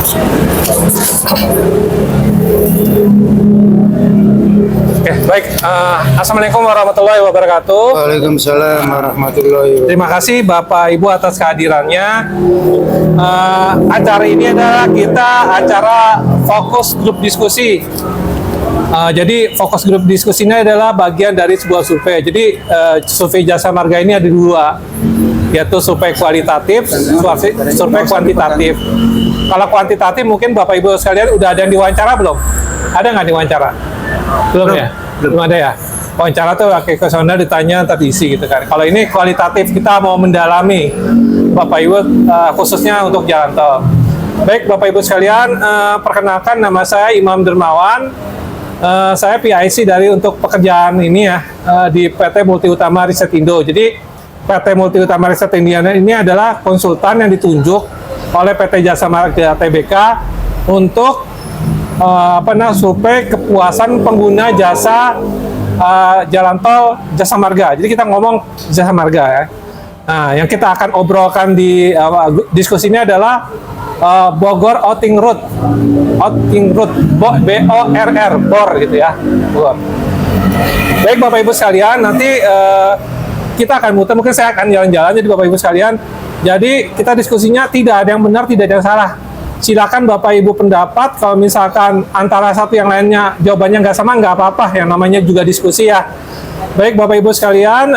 Oke, baik. Assalamualaikum warahmatullahi wabarakatuh. Waalaikumsalam warahmatullahi wabarakatuh. Terima kasih Bapak Ibu atas kehadirannya. Acara ini adalah acara fokus grup diskusi. Jadi fokus grup diskusi ini adalah bagian dari sebuah survei. Jadi survei jasa marga ini ada dua, yaitu survei kualitatif, survei kuantitatif. Kalau kuantitatif mungkin Bapak Ibu sekalian udah ada yang diwawancara belum? Ada nggak diwawancara? Belum ya? Belum ada ya? Wawancara tuh pakai kuesioner ditanya tadi isi gitu kan. Kalau ini kualitatif, kita mau mendalami Bapak Ibu khususnya untuk jalan tol. Baik Bapak Ibu sekalian, perkenalkan nama saya Imam Dermawan. Saya PIC dari untuk pekerjaan ini ya di PT Multi Utama Riset Indo. Jadi PT Multi Utama Riset Indo ini adalah konsultan yang ditunjuk oleh PT Jasa Marga Tbk untuk survei kepuasan pengguna jasa jalan tol jasa marga. Jadi kita ngomong jasa marga ya. Nah, yang kita akan obrolkan di diskusi ini adalah Bogor Outing Route, BORR, BOR gitu ya. Bogor. Baik Bapak Ibu sekalian, nanti kita akan muter, mungkin saya akan jalan-jalan jadi Bapak Ibu sekalian. Jadi kita diskusinya tidak ada yang benar, tidak ada yang salah. Silakan Bapak Ibu pendapat, kalau misalkan antara satu yang lainnya jawabannya nggak sama, nggak apa-apa, yang namanya juga diskusi ya. Baik Bapak Ibu sekalian,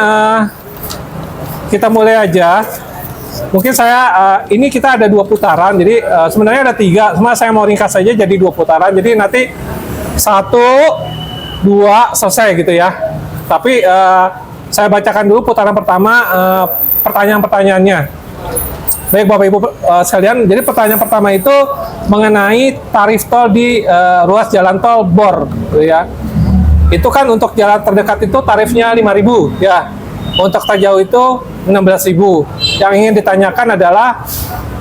kita mulai aja. Mungkin ini kita ada 2 putaran, jadi sebenarnya ada 3, cuma saya mau ringkas saja jadi 2 putaran, jadi nanti 1, 2 selesai gitu ya. Tapi saya bacakan dulu putaran pertama, pertanyaan-pertanyaannya. Baik Bapak Ibu sekalian, jadi pertanyaan pertama itu mengenai tarif tol di ruas jalan tol BOR, gitu ya. Itu kan untuk jalan terdekat itu tarifnya 5.000 ya. Untuk terjauh itu 16.000. Yang ingin ditanyakan adalah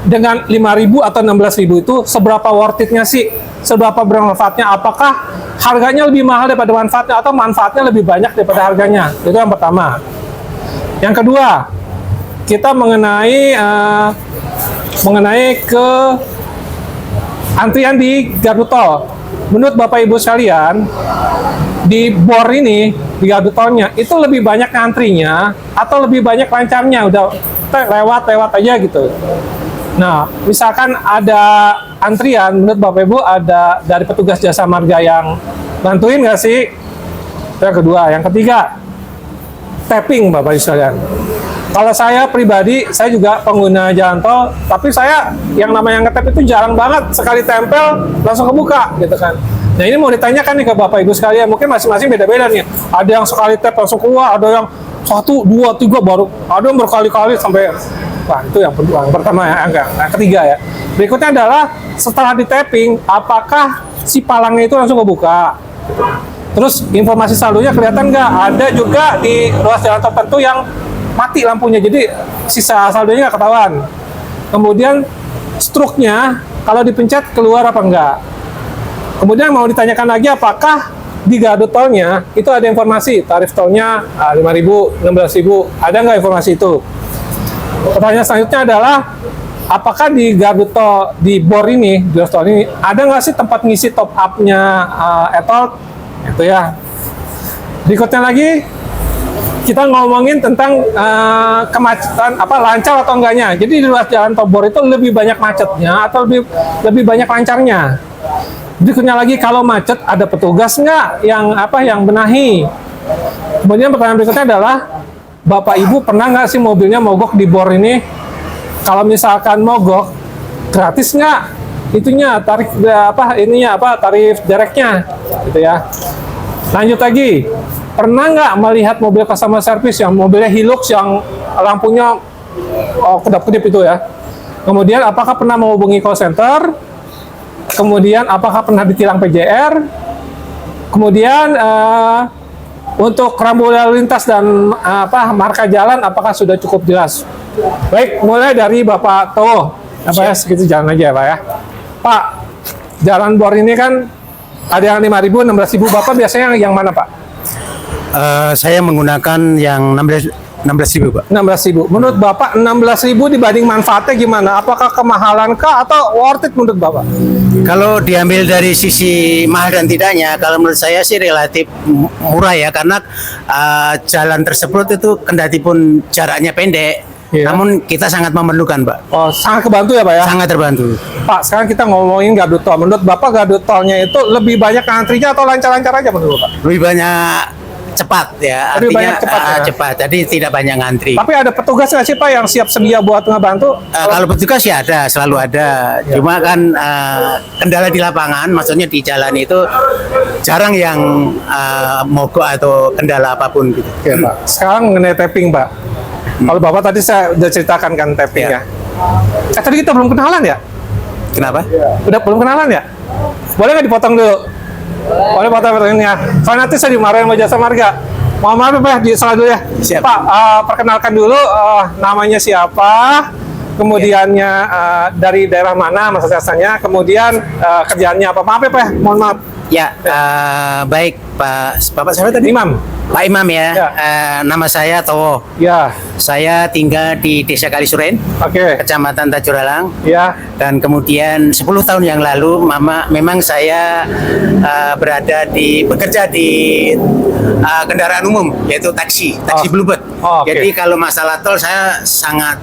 dengan 5.000 atau 16.000 itu seberapa worth it-nya sih? Seberapa bermanfaatnya? Apakah harganya lebih mahal daripada manfaatnya atau manfaatnya lebih banyak daripada harganya? Itu yang pertama. Yang kedua, kita mengenai ke antrian di gardu tol. Menurut Bapak Ibu sekalian, di BOR ini, di gardu tolnya, itu lebih banyak antrinya atau lebih banyak lancarnya? Udah lewat aja gitu. Nah, misalkan ada antrian, menurut Bapak Ibu ada dari petugas jasa marga yang bantuin nggak sih? Yang kedua. Yang ketiga, tapping Bapak Ibu sekalian. Kalau saya pribadi, saya juga pengguna jalan tol, tapi saya yang namanya ngetap itu jarang banget, sekali tempel langsung kebuka gitu kan. Nah ini mau ditanyakan nih ke Bapak Ibu sekalian, mungkin masing-masing beda-beda nih. Ada yang sekali tap langsung keluar, ada yang 1, 2, 3 baru, ada yang berkali-kali sampai, wah itu yang pertama ya, yang ketiga ya. Berikutnya adalah setelah di tapping, apakah si palangnya itu langsung kebuka? Terus informasi saldonya kelihatan nggak? Ada juga di ruas jalan tertentu yang mati lampunya, jadi sisa saldonya nggak ketahuan. Kemudian struknya kalau dipencet keluar apa enggak. Kemudian mau ditanyakan lagi, apakah di gardu tolnya itu ada informasi tarif tolnya 5.000, 16.000, ada nggak informasi itu? Pertanyaan selanjutnya adalah, apakah di gardu tol di BOR ini, di ruas tol ini, ada nggak sih tempat ngisi top up-nya e-tol? Itu ya. Berikutnya lagi, kita ngomongin tentang kemacetan, lancar atau enggaknya. Jadi di ruas jalan tol BOR itu lebih banyak macetnya atau lebih banyak lancarnya. Berikutnya lagi, kalau macet ada petugas nggak yang benahi. Kemudian pertanyaan berikutnya adalah, Bapak Ibu pernah nggak sih mobilnya mogok di BOR ini? Kalau misalkan mogok, gratis nggak itunya tarif tarif direknya gitu ya. Lanjut lagi, pernah nggak melihat mobil customer service yang mobilnya Hilux yang lampunya kedap-kedip itu ya? Kemudian apakah pernah menghubungi call center? Kemudian apakah pernah ditilang PJR? Kemudian untuk rambu lalu lintas dan marka jalan apakah sudah cukup jelas? Baik, mulai dari Bapak Towo. Segitu jalan aja Pak ya. Pak, jalan BOR ini kan ada yang 5.000, 16.000. Bapak biasanya yang mana Pak? Saya menggunakan yang 16.000 16.000 Pak. 16.000. Menurut Bapak 16.000 dibanding manfaatnya gimana? Apakah kemahalan kah atau worth it menurut Bapak? Kalau diambil dari sisi mahal dan tidaknya, kalau menurut saya sih relatif murah ya, karena jalan tersebut itu kendati pun jaraknya pendek, Iya. namun kita sangat memerlukan, Pak. Oh, sangat kebantu ya Pak ya? Sangat terbantu. Pak, sekarang kita ngomongin gardu tol. Menurut Bapak gardu tolnya itu lebih banyak antrinya atau lancar-lancar aja menurut Bapak? Lebih banyak cepat ya, Lebih artinya banyak cepat ya? cepat. Jadi tidak banyak ngantri. Tapi ada petugas nggak sih Pak yang siap sedia buat ngebantu? Kalau petugas ya ada, selalu ada. Cuma kan kendala di lapangan, maksudnya di jalan itu jarang yang mogok atau kendala apapun gitu. Oke Pak. Sekarang mengenai tapping Pak. Kalau Bapak tadi saya udah ceritakan kan tappingnya. Tadi kita belum kenalan ya? Kenapa? Udah belum kenalan ya? Boleh nggak dipotong dulu? Boleh potong-potongnya. Soalnya nanti saya dimarahin sama jasa marga. Mohon maaf ya Pak, salah dulu ya. Siap. Pak, perkenalkan dulu namanya siapa, kemudiannya dari daerah mana masa jasanya, kemudian kerjaannya apa. Maaf ya Pak, mohon maaf. Ya, baik Pak. Bapak siapa tadi? Imam. Pak Imam ya. Ya. Nama saya Towo. Ya, Saya tinggal di Desa Kalisuren, oke. Kecamatan Tajuralang. Ya, Dan kemudian 10 tahun yang lalu memang saya bekerja di kendaraan umum, yaitu taksi Oh. Bluebird. Oh, oke. Jadi kalau masalah tol saya sangat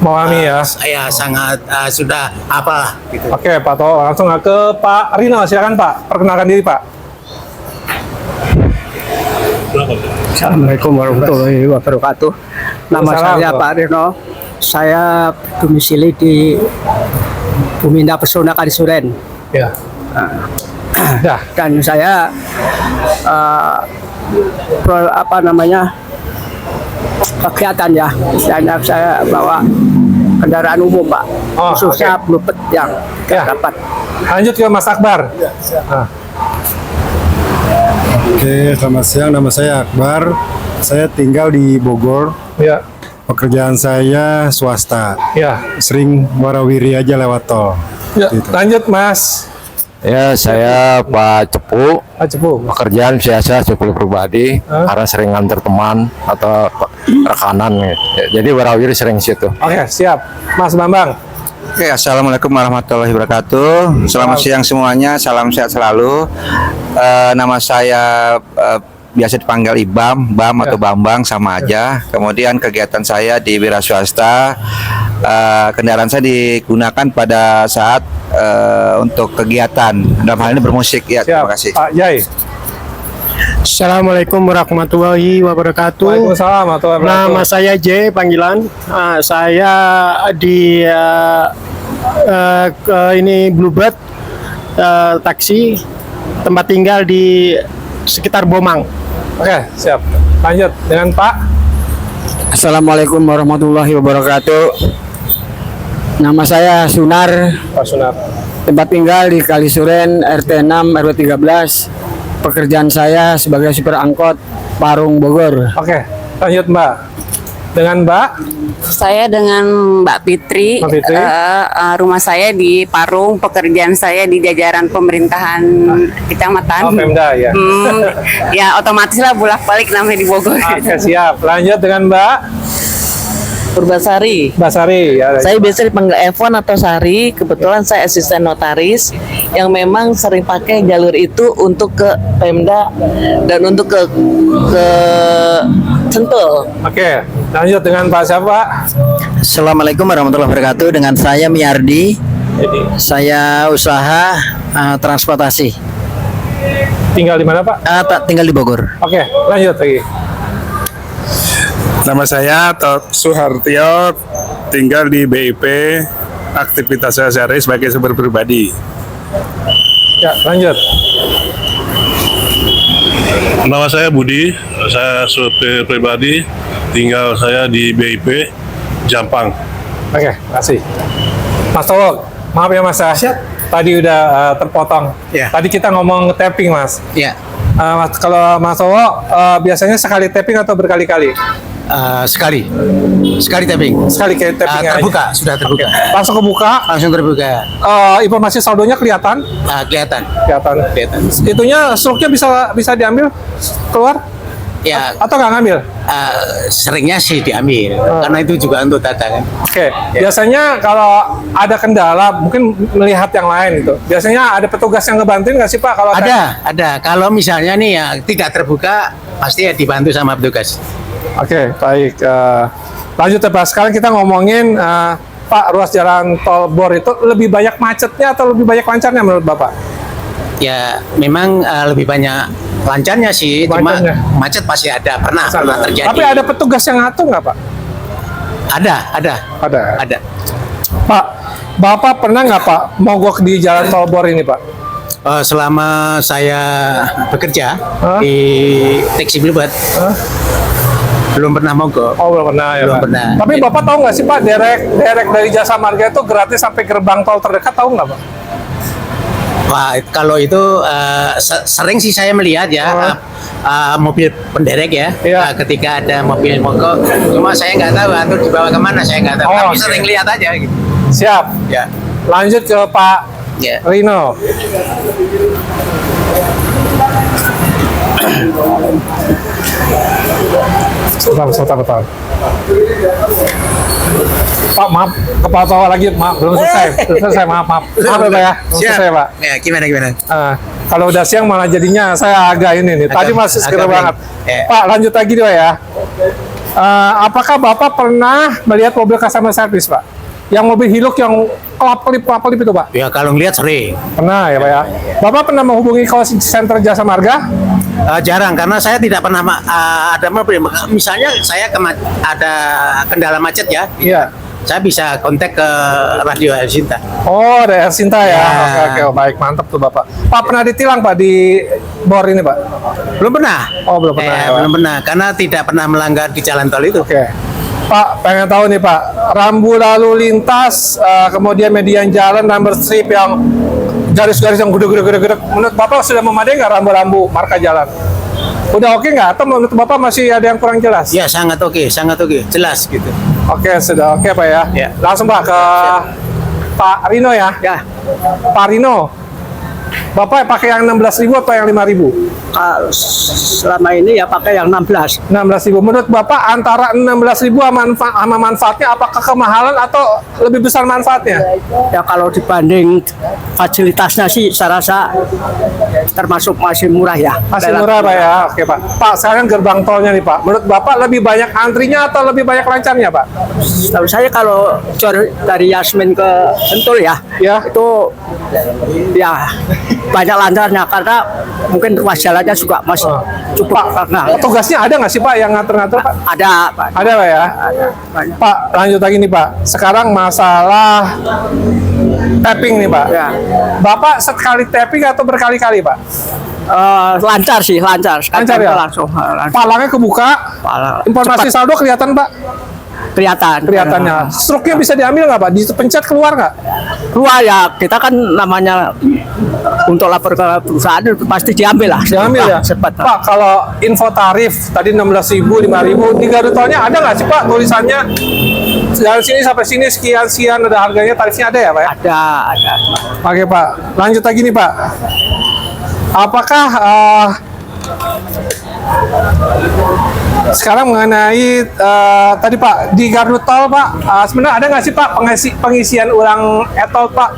memahami ya. saya sangat sudah apa gitu. Oke Pak Toh, langsung ke Pak Rino, silakan Pak, perkenalkan diri Pak. Assalamualaikum warahmatullahi wabarakatuh. Nama Waalaikumsalam, saya Pak. Pak Rino. Saya domisili di Buminda Pesona Kalisuren. Ya. Ya. Dan saya kegiatan ya. Saya bawa kendaraan umum, Pak. Oh, Khususnya Bluebird yang Ya. dapat. Lanjut ke Mas Akbar. Nah, Oke, selamat siang. Nama saya Akbar. Saya tinggal di Bogor. ya, Pekerjaan saya swasta. ya. Sering warawiri aja lewat tol. Ya, lanjut Mas Ya, saya Pak Cepu. Cepu. Pekerjaan biasa cepu pribadi karena sering nganter teman atau rekanan. Ya, jadi warawiri sering situ. Oke, siap. Mas Bambang. Oke, assalamualaikum warahmatullahi wabarakatuh. Selamat siang semuanya, salam sehat selalu. Nama saya biasa dipanggil Ibam, Bam atau Bambang sama aja. Kemudian kegiatan saya di wira swasta. Kendaraan saya digunakan pada saat untuk kegiatan dalam hal ini bermusik. Ya, Siap. terima kasih. Pak Jai. Assalamualaikum warahmatullahi wabarakatuh. Waalaikumsalam warahmatullahi wabarakatuh. Nama saya J panggilan. Saya di ini Bluebird taksi, tempat tinggal di sekitar Bomang. Oke, siap. Lanjut dengan Pak. Assalamualaikum warahmatullahi wabarakatuh. Nama saya Sunar, Pak Sunar. tempat tinggal di Kalisuren RT 6 RW 13. Pekerjaan saya sebagai supir angkot Parung Bogor. Oke, lanjut Mbak. Dengan Mbak. Saya dengan Mbak Fitri, Mbak Fitri. Rumah saya di Parung, pekerjaan saya di jajaran pemerintahan kecamatan. Oh, Pemda ya. Ya otomatis lah bolak-balik namanya di Bogor. Oke, siap. Lanjut dengan Mbak Purbasari. Basari. Ya, Saya biasa dipanggil Evon atau Sari. Kebetulan saya asisten notaris yang memang sering pakai jalur itu untuk ke Pemda dan untuk ke Sentul. Oke, lanjut dengan Pak siapa? Assalamualaikum warahmatullahi wabarakatuh. Dengan saya Miardi. Saya usaha transportasi. Tinggal di mana Pak? Tinggal di Bogor. Oke, lanjut lagi. Nama saya Tot Suhartio, tinggal di BIP. Aktivitas saya sehari sebagai supir pribadi. Ya, lanjut. Nama saya Budi, saya supir pribadi, tinggal saya di BIP Jampang. Oke, makasih. Mas Towo, maaf ya Mas. Tadi udah terpotong. Ya. Tadi kita ngomong tapping Mas. Ya, Mas, kalau Mas Towo biasanya sekali tapping atau berkali-kali? sekali tapping. Sekali kayak tapping aja. Terbuka, sudah terbuka. Langsung kebuka. Langsung terbuka. Informasi saldonya kelihatan. Kelihatan. Kelihatan. Itunya struknya bisa diambil keluar. Ya, Atau nggak ngambil? seringnya sih diambil karena itu juga untuk data kan. Oke. Biasanya kalau ada kendala, mungkin melihat yang lain itu. Biasanya ada petugas yang ngebantuin nggak sih Pak? Kalau Ada. Kalau misalnya nih ya tidak terbuka, pasti ya dibantu sama petugas. Oke, baik. Lanjut ya Pak. Sekarang kita ngomongin Pak, ruas jalan tol Bor itu lebih banyak macetnya atau lebih banyak lancarnya menurut Bapak? Ya, memang lebih banyak lancarnya sih, Lancarnya. cuma macet pasti ada, pernah terjadi. Tapi ada petugas yang ngatur nggak Pak? Ada. Pak, Bapak pernah nggak Pak mogok di jalan tol Bor ini Pak? Selama saya bekerja di taksi Bluebird, belum pernah mogok. Oh belum pernah ya Belum Pak? pernah. Tapi Bapak tahu nggak sih Pak, derek dari Jasa Marga itu gratis sampai gerbang tol terdekat, tahu nggak Pak? Wah, kalau itu sering sih saya melihat ya mobil penderek ya. Iya. Ketika ada mobil mogok, cuma saya nggak tahu atau dibawa kemana saya nggak tahu. Oh, Tapi oke. sering lihat aja gitu. Siap. Ya. Lanjut ke Pak Ya. Rino. Sebentar. Pak, maaf, kepala bawah lagi, maaf, belum selesai, maaf ya Pak ya, belum Siap. selesai Pak. Ya, gimana? Kalau udah siang malah jadinya saya agak ini nih, tadi masih seger agak banget. blank. Pak, lanjut lagi dulu ya. Apakah Bapak pernah melihat mobil customer service Pak? Yang mobil Hilux yang kelap-kelip itu Pak? Ya kalau ngelihat sering. Pernah ya Pak ya. Bapak pernah menghubungi call center Jasa Marga? Jarang karena saya tidak pernah ada mobil. Misalnya saya ada kendala macet ya. Iya. Saya bisa kontak ke Radio Helsinta. Oh, ada Sinta ya. Ya. Oke, baik, mantap tuh Bapak. Pak pernah ditilang Pak di Bor ini Pak? Belum pernah. Oh, belum pernah ya, Pak? Belum pernah karena tidak pernah melanggar di jalan tol itu. Oke. Pak, pengen tahu nih Pak, rambu lalu lintas, kemudian median jalan, number strip yang garis-garis yang gede-gede, menurut Bapak sudah memadai nggak rambu-rambu marka jalan? Udah oke nggak? Atau menurut Bapak masih ada yang kurang jelas? Ya sangat oke, jelas gitu. Oke, sudah oke Pak ya. Ya. Langsung Pak ke Pak Rino ya. Ya, Pak Rino, Bapak pakai yang 16.000 atau yang 5.000? selama ini ya pakai yang 16. 16.000. Menurut Bapak antara 16.000 sama manfaatnya, apakah kemahalan atau lebih besar manfaatnya? Ya kalau dibanding fasilitasnya sih saya rasa termasuk masih murah ya. Masih murah Pak ya. Oke Pak. Pak, sekarang gerbang tolnya nih Pak. Menurut Bapak lebih banyak antrinya atau lebih banyak lancarnya Pak? Tahu saya kalau dari Yasmin ke Sentul ya, Ya. itu ya banyak lancarnya karena mungkin ruas jalannya juga masih cukup karena Petugasnya ada nggak sih Pak yang ngatur-ngatur Pak? ada Pak. Ada Pak ya? Banyak. Pak, lanjut lagi nih Pak. Sekarang masalah tapping nih Pak. Ya. Bapak sekali tapping atau berkali-kali Pak? Lancar sih, lancar. Lancar ya? Langsung. Palangnya kebuka, informasi Cepat saldo kelihatan Pak? kelihatannya. Struknya bisa diambil nggak Pak? Dipencet keluar nggak? Keluar ya, kita kan namanya untuk lapor ke perusahaan itu pasti diambil lah. Diambil ya? Cepat. Pak, kalau info tarif tadi 16.000, 5.000, di Gardu Tolnya ada nggak sih Pak tulisannya dari sini sampai sini sekian ada harganya, tarifnya ada ya Pak ya? Ada. Oke Pak, lanjut lagi nih Pak. Apakah sekarang mengenai tadi Pak di gardu tol Pak, sebenarnya ada nggak sih Pak pengisian ulang e-tol Pak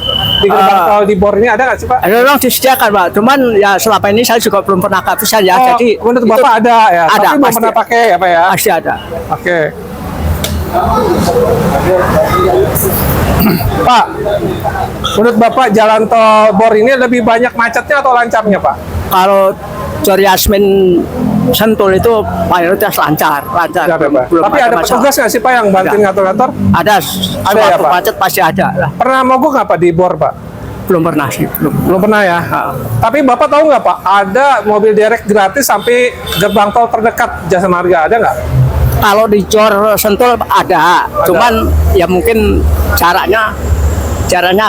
di gerbang tol di Bor ini, ada nggak sih Pak? Memang disediakan Pak, cuman ya selama ini saya juga belum pernah kehabisan ya. Oh, Jadi menurut itu Bapak ada ya, ada, tapi belum pasti. pernah pakai ya Pak ya? Pasti ada. Oke. Pak, menurut Bapak jalan tol Bor ini lebih banyak macetnya atau lancarnya Pak? Kalau Jor Yasmin Sentul itu mayoritas lancar. Lancar ya, Pak. Belum Tapi ada masalah. petugas nggak sih Pak yang bantuin ngatur-ngatur? Ada ya, suatu Pak? macet pasti ada lah. Pernah mogok nggak Pak di Bor Pak? Belum pernah sih, belum. Belum pernah ya. Tapi Bapak tahu nggak Pak, ada mobil derek gratis sampai gerbang tol terdekat Jasa Marga, ada nggak? Kalau di Jor Sentul ada, cuman ya mungkin caranya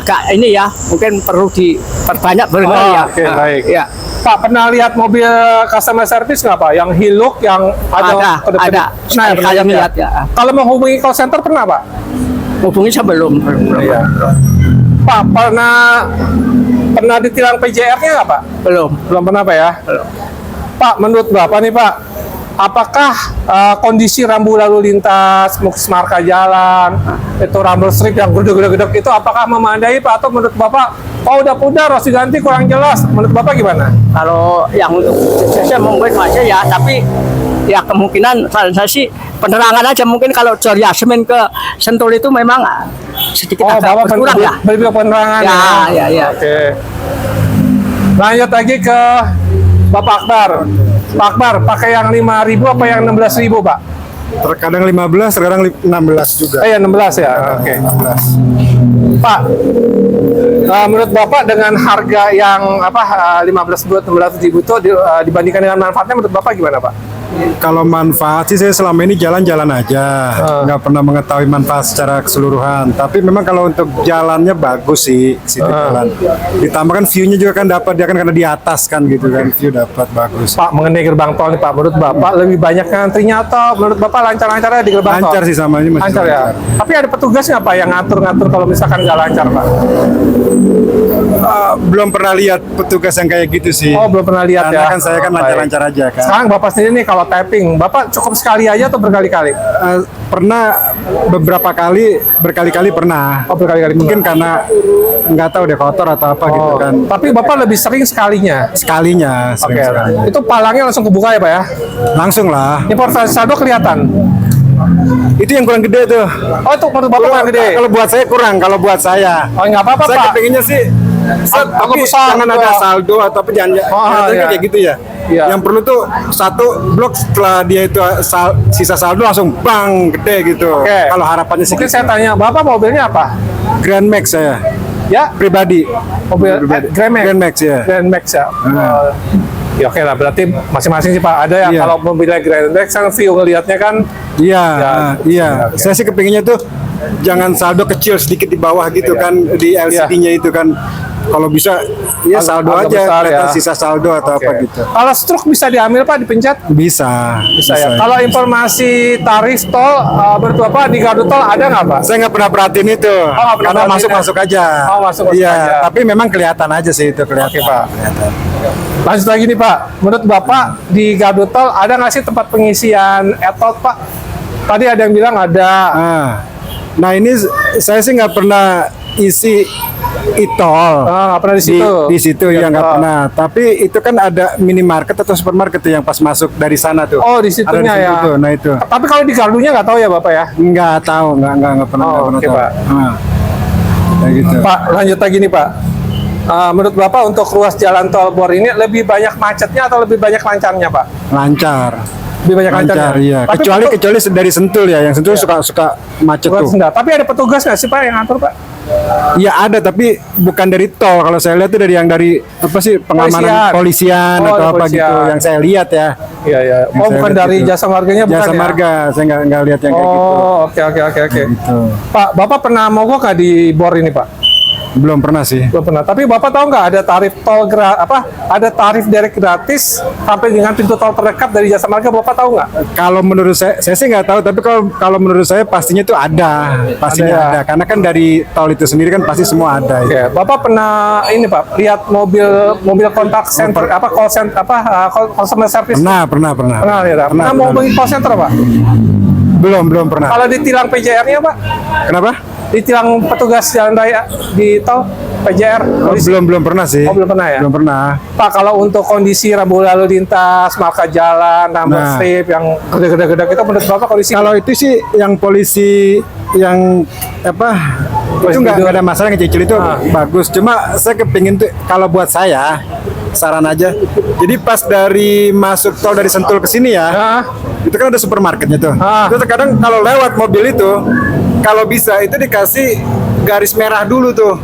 agak ini ya, mungkin perlu diperbanyak barangkali ya. Oke, baik. Ya. Pak, pernah lihat mobil customer service nggak Pak? Yang Hilux, yang Ada. Pernah ya, Saya pernah lihat ya. Kalau menghubungi call center pernah Pak? Hubungi saya belum. Iya. Pak, pernah ditilang PJR-nya nggak Pak? Belum. Belum pernah Pak ya? Pak, menurut Bapak nih Pak, apakah kondisi rambu lalu lintas, marka jalan, itu rumble strip yang gedek-gedek itu apakah memadai Pak? Atau menurut Bapak, oh udah pudar harus diganti kurang jelas? Menurut Bapak gimana? Kalau yang untuk saya mungkin masih ya, tapi ya kemungkinan saya sih penerangan aja, mungkin kalau Jor Yasmin ke Sentul itu memang sedikit Oh, agak Bapak berkurang ya. lebih ke penerangan Ya. Oke. Lanjut lagi ke Bapak Akbar. Pak Akbar, pakai yang 5.000 apa yang 16.000 Pak? Terkadang 15, terkadang 16 juga. Ya 16 ya. Oke. 16. Pak, menurut Bapak dengan harga yang 15 buat 16.000 itu dibandingkan dengan manfaatnya, menurut Bapak gimana Pak? Kalau manfaat sih saya selama ini jalan-jalan aja, nggak pernah mengetahui manfaat secara keseluruhan. Tapi memang kalau untuk jalannya bagus sih, situ jalan. Ditambahkan view-nya juga kan dapat, dia kan karena di atas kan gitu kan, view dapat bagus. Pak, mengenai gerbang tol nih Pak, menurut Bapak lebih banyak antrinya atau menurut Bapak lancar-lancar di gerbang tol? Lancar sih sama ini masih lancar ya. Tapi ada petugasnya Pak yang ngatur-ngatur kalau misalkan nggak lancar Pak? Belum pernah lihat petugas yang kayak gitu sih. Oh, belum pernah lihat Karena ya. kan saya kan Baik. lancar-lancar aja kan. Sekarang Bapak sendiri nih kalau tapping, Bapak cukup sekali aja atau berkali-kali? Pernah beberapa kali, berkali-kali pernah. Oh, berkali-kali. Mungkin karena nggak tahu deh kotor atau apa gitu kan. Tapi Bapak lebih sering sekalinya. Sekalinya, Oke. sering sekali. Itu palangnya langsung kebuka ya Pak ya? Langsung lah. Informasi saldo kelihatan. Itu yang kurang gede tuh. Oh, itu menurut Bapak kurang gede. Kalau buat saya kurang, kalau buat saya. Oh, nggak apa-apa Saya Pak. kepengennya sih tapi besar jangan gitu. ada saldo ataupun jangan iya. kayak gitu ya. Iya. Yang perlu tuh satu blok setelah dia itu sisa saldo langsung bang gede gitu. Oke. Kalau harapannya sih Mungkin gitu. saya tanya, Bapak mobilnya apa? Grand Max saya Ya, pribadi. mobil Pribadi. Grand Max. Grand Max ya. Grand Max ya. Oh, ya oke lah, berarti masing-masing sih Pak. Ada yang Iya. kalau mobilnya Grand Max kan view ngelihatnya kan. Iya, iya. Oke. Saya sih kepinginnya tuh jangan saldo kecil sedikit di bawah gitu kan di LCD-nya itu kan. Kalau bisa ya saldo agak aja, besar kelihatan ya. sisa saldo atau Oke. apa gitu. Kalau stroke bisa diambil Pak, dipencet? Bisa. Bisa ya. Kalau informasi tarif tol berapa di gardu tol ada nggak Pak? Saya nggak pernah perhatiin itu, nggak pernah karena perhatiin masuk aja. Oh, masuk Iya, aja. tapi memang kelihatan aja sih itu kelihatan. Oke, Pak. Kelihatan. Lanjut lagi nih Pak, menurut Bapak di gardu tol ada nggak sih tempat pengisian e-tol Pak? Tadi ada yang bilang ada. Nah ini saya sih nggak pernah isi e-tol. Nggak pernah di situ. Di situ Iya, ya nggak Pak. pernah. Tapi itu kan ada minimarket atau supermarket tuh yang pas masuk dari sana tuh. Oh, di Ada situnya situ ya. tuh, nah itu. Tapi kalau di gardunya nggak tahu ya Bapak ya? Nggak tahu, nggak pernah. Oh, nggak pernah oke, tahu. Pak. Kayak gitu. Pak, lanjut lagi nih Pak. Menurut Bapak untuk ruas jalan tol Bor ini lebih banyak macetnya atau lebih banyak lancarnya Pak? Lancar. Lebih banyak lancarnya. Iya. Tapi Kecuali dari Sentul ya, yang Sentul suka macet tuh. Tapi ada petugas nggak sih Pak yang ngatur Pak? Ya ada, tapi bukan dari tol. Kalau saya lihat itu dari yang dari apa sih pengamanan polisian Oh, atau ada apa polisian. gitu yang saya lihat ya. Iya iya. Yang Oh saya bukan lihat dari gitu. jasa marganya bukan Jasa ya? marga, saya nggak lihat yang kayak gitu. Oh oke. Gitu. Pak, Bapak pernah mogok nggak di Bor ini Pak? Belum pernah sih. Belum pernah. Tapi Bapak tahu nggak ada tarif tol ada tarif direct gratis sampai dengan pintu tol terdekat dari jasa marga, Bapak tahu nggak? Kalau menurut saya sih nggak tahu. Tapi kalau menurut saya pastinya itu ada, pastinya Ada ya? ada. Karena kan dari tol itu sendiri kan pasti semua ada. Oke, Bapak pernah ini Pak lihat mobil kontak center call center customer service? Pernah. Pernah lihat. Pernah mau beli call center Pak? Belum pernah. Kalau ditilang PJR-nya Pak? Kenapa? Ditilang petugas jalan raya di tol PJR? Belum pernah sih. Oh belum pernah ya? Belum pernah. Pak, kalau untuk kondisi rambu lalu lintas, marka jalan, number Nah. strip yang gede-gede itu menurut Bapak kondisi? Kalau itu sih yang polisi yang apa itu nggak ada masalah, yang kecil itu bagus. Cuma saya kepingin tuh kalau buat saya saran aja. Jadi pas dari masuk tol dari Sentul ke sini ya, itu kan ada supermarketnya tuh. Itu terkadang kalau lewat mobil itu, kalau bisa itu dikasih garis merah dulu tuh.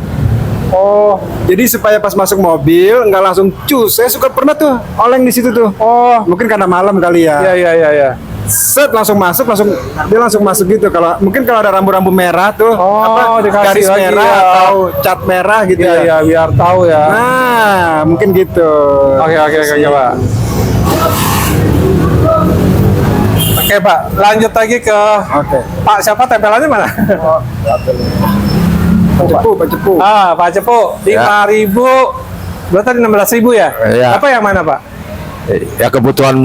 Oh, jadi supaya pas masuk mobil nggak langsung cus. Saya suka pernah tuh oleng di situ tuh. Oh, mungkin karena malam kali ya. Iya. Set langsung masuk, dia langsung masuk gitu. Kalau mungkin kalau ada rambu-rambu merah tuh, dikasih garis lagi merah ya. atau cat merah gitu ya. Iya, biar tahu ya. Nah, mungkin gitu. Oke Pak. Oke Pak, lanjut lagi ke Pak siapa tempelannya mana? Pak Cepu. Pak Cepu, 5.000, berarti tadi 16.000 ya? Iya. Apa yang mana Pak? Ya kebutuhan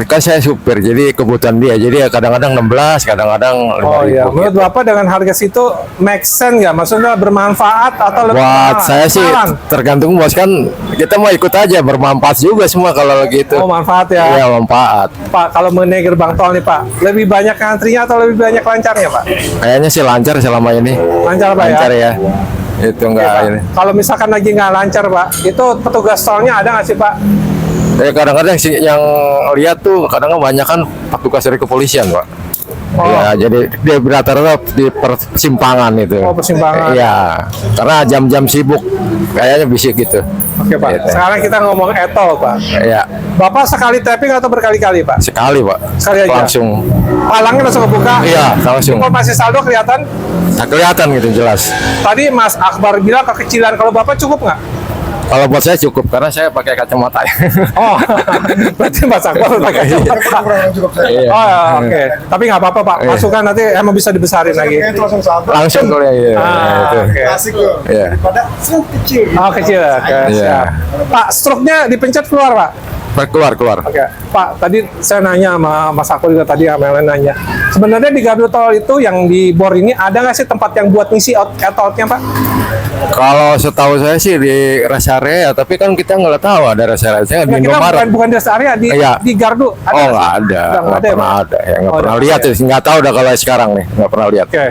kan saya supir, jadi kebutuhan dia. Jadi ya kadang-kadang 16, kadang-kadang 5.000. Oh iya, menurut gitu. Bapak dengan harga situ make sense nggak? Maksudnya bermanfaat atau lebih Buat mahal? saya sih Mahalan? tergantung bos, kan kita mau ikut aja, bermanfaat juga semua kalau gitu. Oh manfaat ya. Iya, manfaat. Pak, kalau mengenai gerbang tol nih Pak, lebih banyak antrinya atau lebih banyak lancarnya Pak? Kayaknya sih lancar selama ini. Lancar Pak Lancar ya? ya. Itu Oke, enggak Pak. ini. Kalau misalkan lagi nggak lancar Pak, itu petugas tolnya ada nggak sih Pak? Kadang-kadang sih yang lihat tuh kadang-kadang banyak kan petugas dari kepolisian, Pak. Oh. Ya, jadi dia rata-rata di persimpangan itu. Oh, persimpangan. Iya, karena jam-jam sibuk kayaknya bisa gitu. Oke Pak, Gitu. sekarang kita ngomong e-tol Pak. Iya, Bapak sekali tapping atau berkali-kali Pak? sekali, Pak. Sekali aja? Langsung. Palangnya langsung kebuka? Iya, langsung. Informasi saldo kelihatan? Nah, kelihatan gitu jelas. Tadi Mas Akbar bilang kekecilan, kalau Bapak cukup nggak? Kalau buat saya cukup karena saya pakai kacamata. Oh, berarti Mas Akbar pakai kacamata. Iya. Oh, ya, oke. Tapi nggak apa-apa Pak, Iya. masukan nanti emang bisa dibesarin lagi. Langsung kuliah ya. Itu. Oke. Iya. Oh, kecil. Oke, Iya. siap. Pak, stroke-nya dipencet keluar Pak? Keluar. Oke, Pak, tadi saya nanya sama Mas Akbar juga tadi, sama Ellen nanya. Sebenarnya di gardu tol itu yang di bor ini ada nggak sih tempat yang buat ngisi out-nya Pak? Kalau setahu saya sih di rest area, tapi kan kita nggak tahu ada rest area. Saya di Kita Indomaret. bukan di rest area, Iya. di gardu. Ada Oh nggak nggak sih? ada, Nggak nggak ada ya, pernah Pak? ada, ya nggak Oh, pernah nggak lihat, ada ya? nggak tahu dah kalau sekarang nih, nggak pernah lihat. Oke.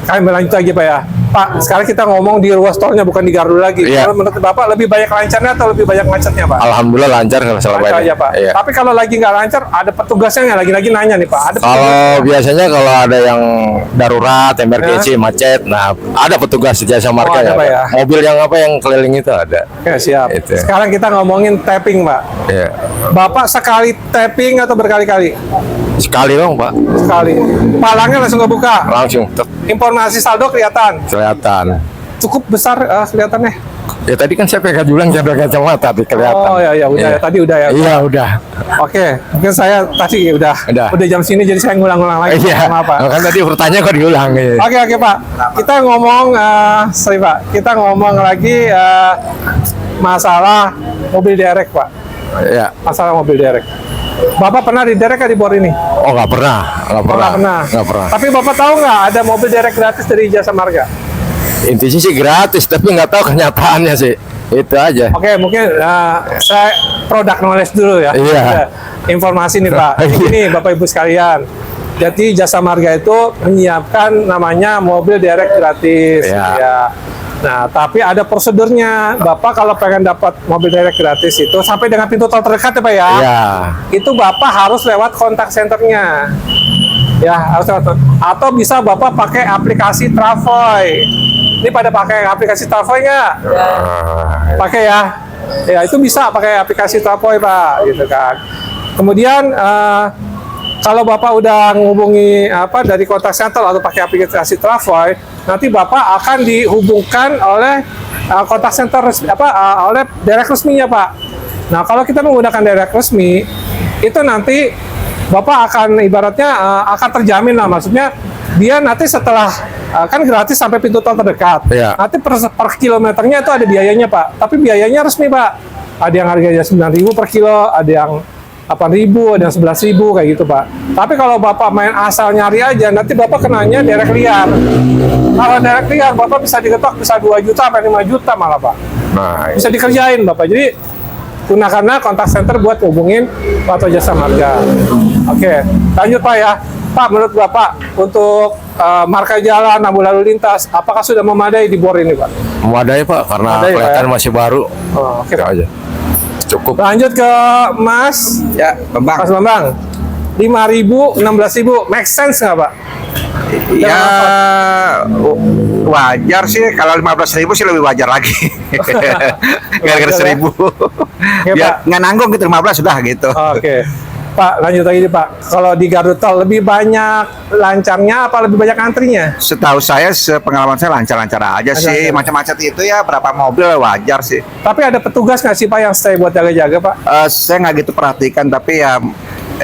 Kami lanjut lagi Pak ya. Pak, sekarang kita ngomong di ruas tolnya bukan di gardu lagi. Iya. Kalau menurut Bapak lebih banyak lancarnya atau lebih banyak macetnya Pak? Alhamdulillah lancar kalau selama Lancar ini. aja Pak. Iya. Tapi kalau lagi nggak lancar, ada petugasnya nggak? Lagi-lagi nanya nih Pak. Ada Kalau biasanya kalau ada yang darurat, emergency, macet, nah ada petugas jasa marga ada, ya. Pak, ya. Mobil yang apa yang keliling itu ada. Oke, siap. Itu. Sekarang kita ngomongin tapping Pak. Iya. Bapak sekali tapping atau berkali-kali? Sekali dong Pak, Sekali. Palangnya langsung kebuka. langsung Informasi saldo kelihatan. kelihatan. Cukup besar kelihatannya. Ya tadi kan saya pegang julang saya pakai kacamata, tapi kelihatan. Oh ya udah ya. Tadi udah ya. Iya udah. Oke, mungkin saya tadi udah jam sini jadi saya ngulang-ngulang lagi. Iya. Maaf, Pak. Kan tadi pertanyaan kok diulang. Iya. Oke Pak. Kita ngomong sorry Pak. Kita ngomong lagi masalah mobil derek Pak. Iya. Masalah mobil derek. Bapak pernah di derek di bor ini? Oh nggak pernah. Nggak pernah. Tapi Bapak tahu nggak ada mobil derek gratis dari Jasa Marga? Intinya sih gratis, tapi nggak tahu kenyataannya sih. Itu aja. Oke, mungkin saya produk knowledge dulu ya. Iya. Informasi nih Pak. Ini Bapak Ibu sekalian. Jadi Jasa Marga itu menyiapkan namanya mobil derek gratis. Iya. Ya. Nah, tapi ada prosedurnya. Bapak kalau pengen dapat mobil derek gratis itu sampai dengan pintu tol terdekat ya Pak ya. Iya. Itu Bapak harus lewat kontak centernya. Ya, harus lewat. Atau bisa Bapak pakai aplikasi Travoy. Ini pada pakai aplikasi Travoy nggak? Pakai ya. Ya, itu bisa pakai aplikasi Travoy Pak, gitu kan. Kemudian kalau Bapak udah menghubungi dari kontak center atau pakai aplikasi Travoy, nanti Bapak akan dihubungkan oleh kontak center oleh derek resminya Pak. Nah, kalau kita menggunakan derek resmi, itu nanti Bapak akan ibaratnya akan terjamin lah, maksudnya dia nanti setelah kan gratis sampai pintu tol terdekat. Iya. Nanti per kilometernya itu ada biayanya Pak, tapi biayanya resmi Pak. Ada yang harganya 9.000 per kilo, ada yang 8.000, ada yang 11.000 kayak gitu Pak. Tapi kalau Bapak main asal nyari aja, nanti Bapak kenanya derek liar. Kalau derek liar, Bapak bisa digetok bisa 2 juta sampai 5 juta malah Pak. Nah, Bisa dikerjain Bapak. Jadi gunakanlah kontak center buat hubungin atau Jasa Marga. Oke, lanjut Pak ya. Pak, menurut Bapak untuk marka jalan, rambu lalu lintas, apakah sudah memadai di bor ini Pak? memadai Pak, karena Memadai, Pak, kelihatan ya? masih baru. Oh, oke Itu Pak. aja. Cukup. Lanjut ke Mas. Ya, Bambang. Mas Bambang. 5.000, 16.000, make sense nggak Pak? Ya wajar sih, kalau 15.000 sih lebih wajar lagi. Gara-gara Wajar, ya? 1.000. Oke, Ya Pak. nggak nanggung gitu 15 sudah gitu. Oke. Pak, lanjut lagi nih Pak. Kalau di gardu tol lebih banyak lancarnya apa lebih banyak antrinya? Setahu saya, sepengalaman saya lancar-lancar aja sih. Lancar. Macam-macam itu ya, berapa mobil wajar sih. Tapi ada petugas nggak sih Pak yang stay buat jaga-jaga Pak? Saya nggak gitu perhatikan, tapi ya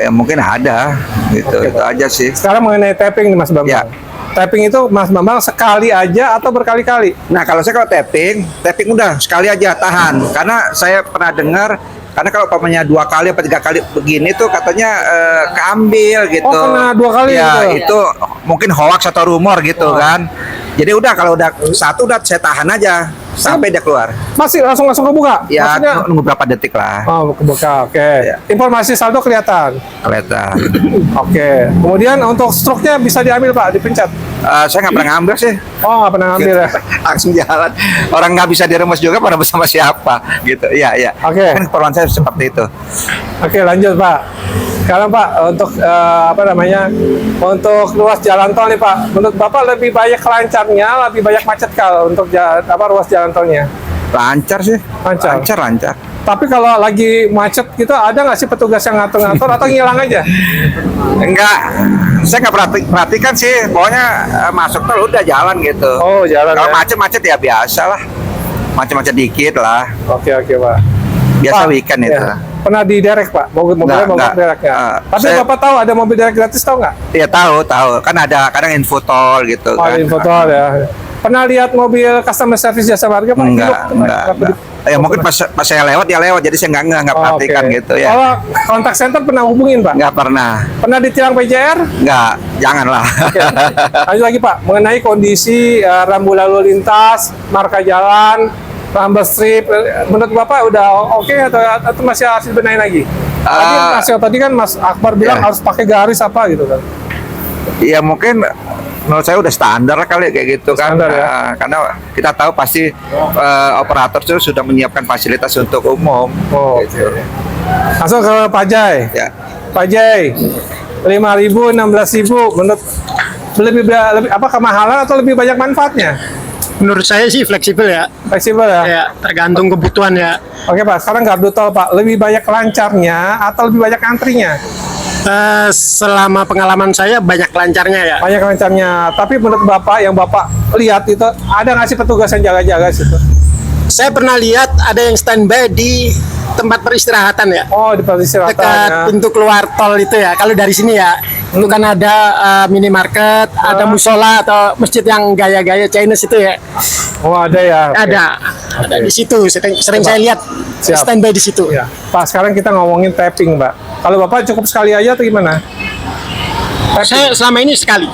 mungkin ada gitu. Oke, Itu Pak. aja sih. Sekarang mengenai tapping nih Mas Bambang. Ya. Tapping itu Mas Bambang sekali aja atau berkali-kali? Nah, kalau saya tapping udah sekali aja tahan. Karena saya pernah dengar Karena kalau umpamanya 2 kali atau 3 kali begini tuh katanya keambil gitu. Oh, kena 2 kali ya, gitu? itu mungkin hoax atau rumor gitu kan. Jadi udah kalau udah satu udah saya tahan aja sampai dia keluar. Masih langsung kebuka? Ya, Maksudnya? nunggu berapa detik lah. Oh, kebuka, oke. Ya. Informasi saldo kelihatan? Kelihatan. Oke. Kemudian untuk stroke-nya bisa diambil Pak, dipencet? Saya nggak pernah ngambil sih. Oh, nggak pernah ngambil ya? Langsung jalan. Orang nggak bisa diremes juga pada bersama siapa gitu. Iya, iya. Oke. Kan keperluan saya seperti itu. Oke, lanjut Pak. Sekarang Pak, untuk untuk ruas jalan tol nih Pak, menurut Bapak lebih banyak lancarnya, lebih banyak macet kalau untuk ruas jalan tolnya? Lancar sih. Lancar. Lancar. Tapi kalau lagi macet gitu, ada nggak sih petugas yang ngatur-ngatur atau ngilang aja? Enggak, saya nggak perhatikan sih. Pokoknya masuk tol udah jalan gitu. Oh, jalan. Kalau Ya? macet-macet ya biasa lah. Macet-macet dikit lah. Oke Pak. Biasa Pak, weekend itu. ya. Pernah di derek Pak? Mobilnya mogok Enggak. derek ya? Tapi Saya- Bapak tahu ada mobil derek gratis, tahu nggak? Iya tahu. Kan ada kadang info tol gitu Oh, kan. info tol ya. Pernah lihat mobil customer service jasa marga Pak? Enggak. Ya mungkin pas saya lewat dia lewat, jadi saya nggak Oh, perhatikan oke. gitu ya. Kalau kontak center pernah hubungin Pak? Nggak pernah. Pernah ditilang PJR? Nggak, janganlah. Oke. Lanjut lagi Pak, mengenai kondisi rambu lalu lintas, marka jalan, rumble strip, menurut Bapak udah oke atau masih harus dibenahin lagi? Tadi kan Mas Akbar bilang Ya. harus pakai garis apa gitu kan? Ya mungkin menurut saya udah standar kali kayak gitu kan. Standar ya. Karena kita tahu pasti operator itu sudah menyiapkan fasilitas untuk umum. Oh, gitu. Langsung ke Pak Jai. Ya. Pak Jai, 5.000, 16.000, menurut lebih apa kemahalan atau lebih banyak manfaatnya? Menurut saya sih fleksibel ya. Fleksibel ya? Ya, tergantung kebutuhan ya. Oke Pak, sekarang gardu tol Pak, lebih banyak lancarnya atau lebih banyak antrinya? Selama pengalaman saya banyak lancarnya ya. Banyak lancarnya, tapi menurut Bapak yang Bapak lihat itu ada nggak sih petugas yang jaga-jaga situ? Saya pernah lihat ada yang standby di tempat peristirahatan ya. Oh, di peristirahatan Dekat ya. pintu keluar tol itu ya. Kalau dari sini ya, itu kan ada minimarket, ada musola atau masjid yang gaya-gaya Chinese itu ya. Oh, ada ya? Oke. Ada di situ. Sering saya lihat Siap. standby di situ. Ya. Pak, sekarang kita ngomongin tapping Pak. Kalau Bapak cukup sekali aja atau gimana? Saya selama ini sekali.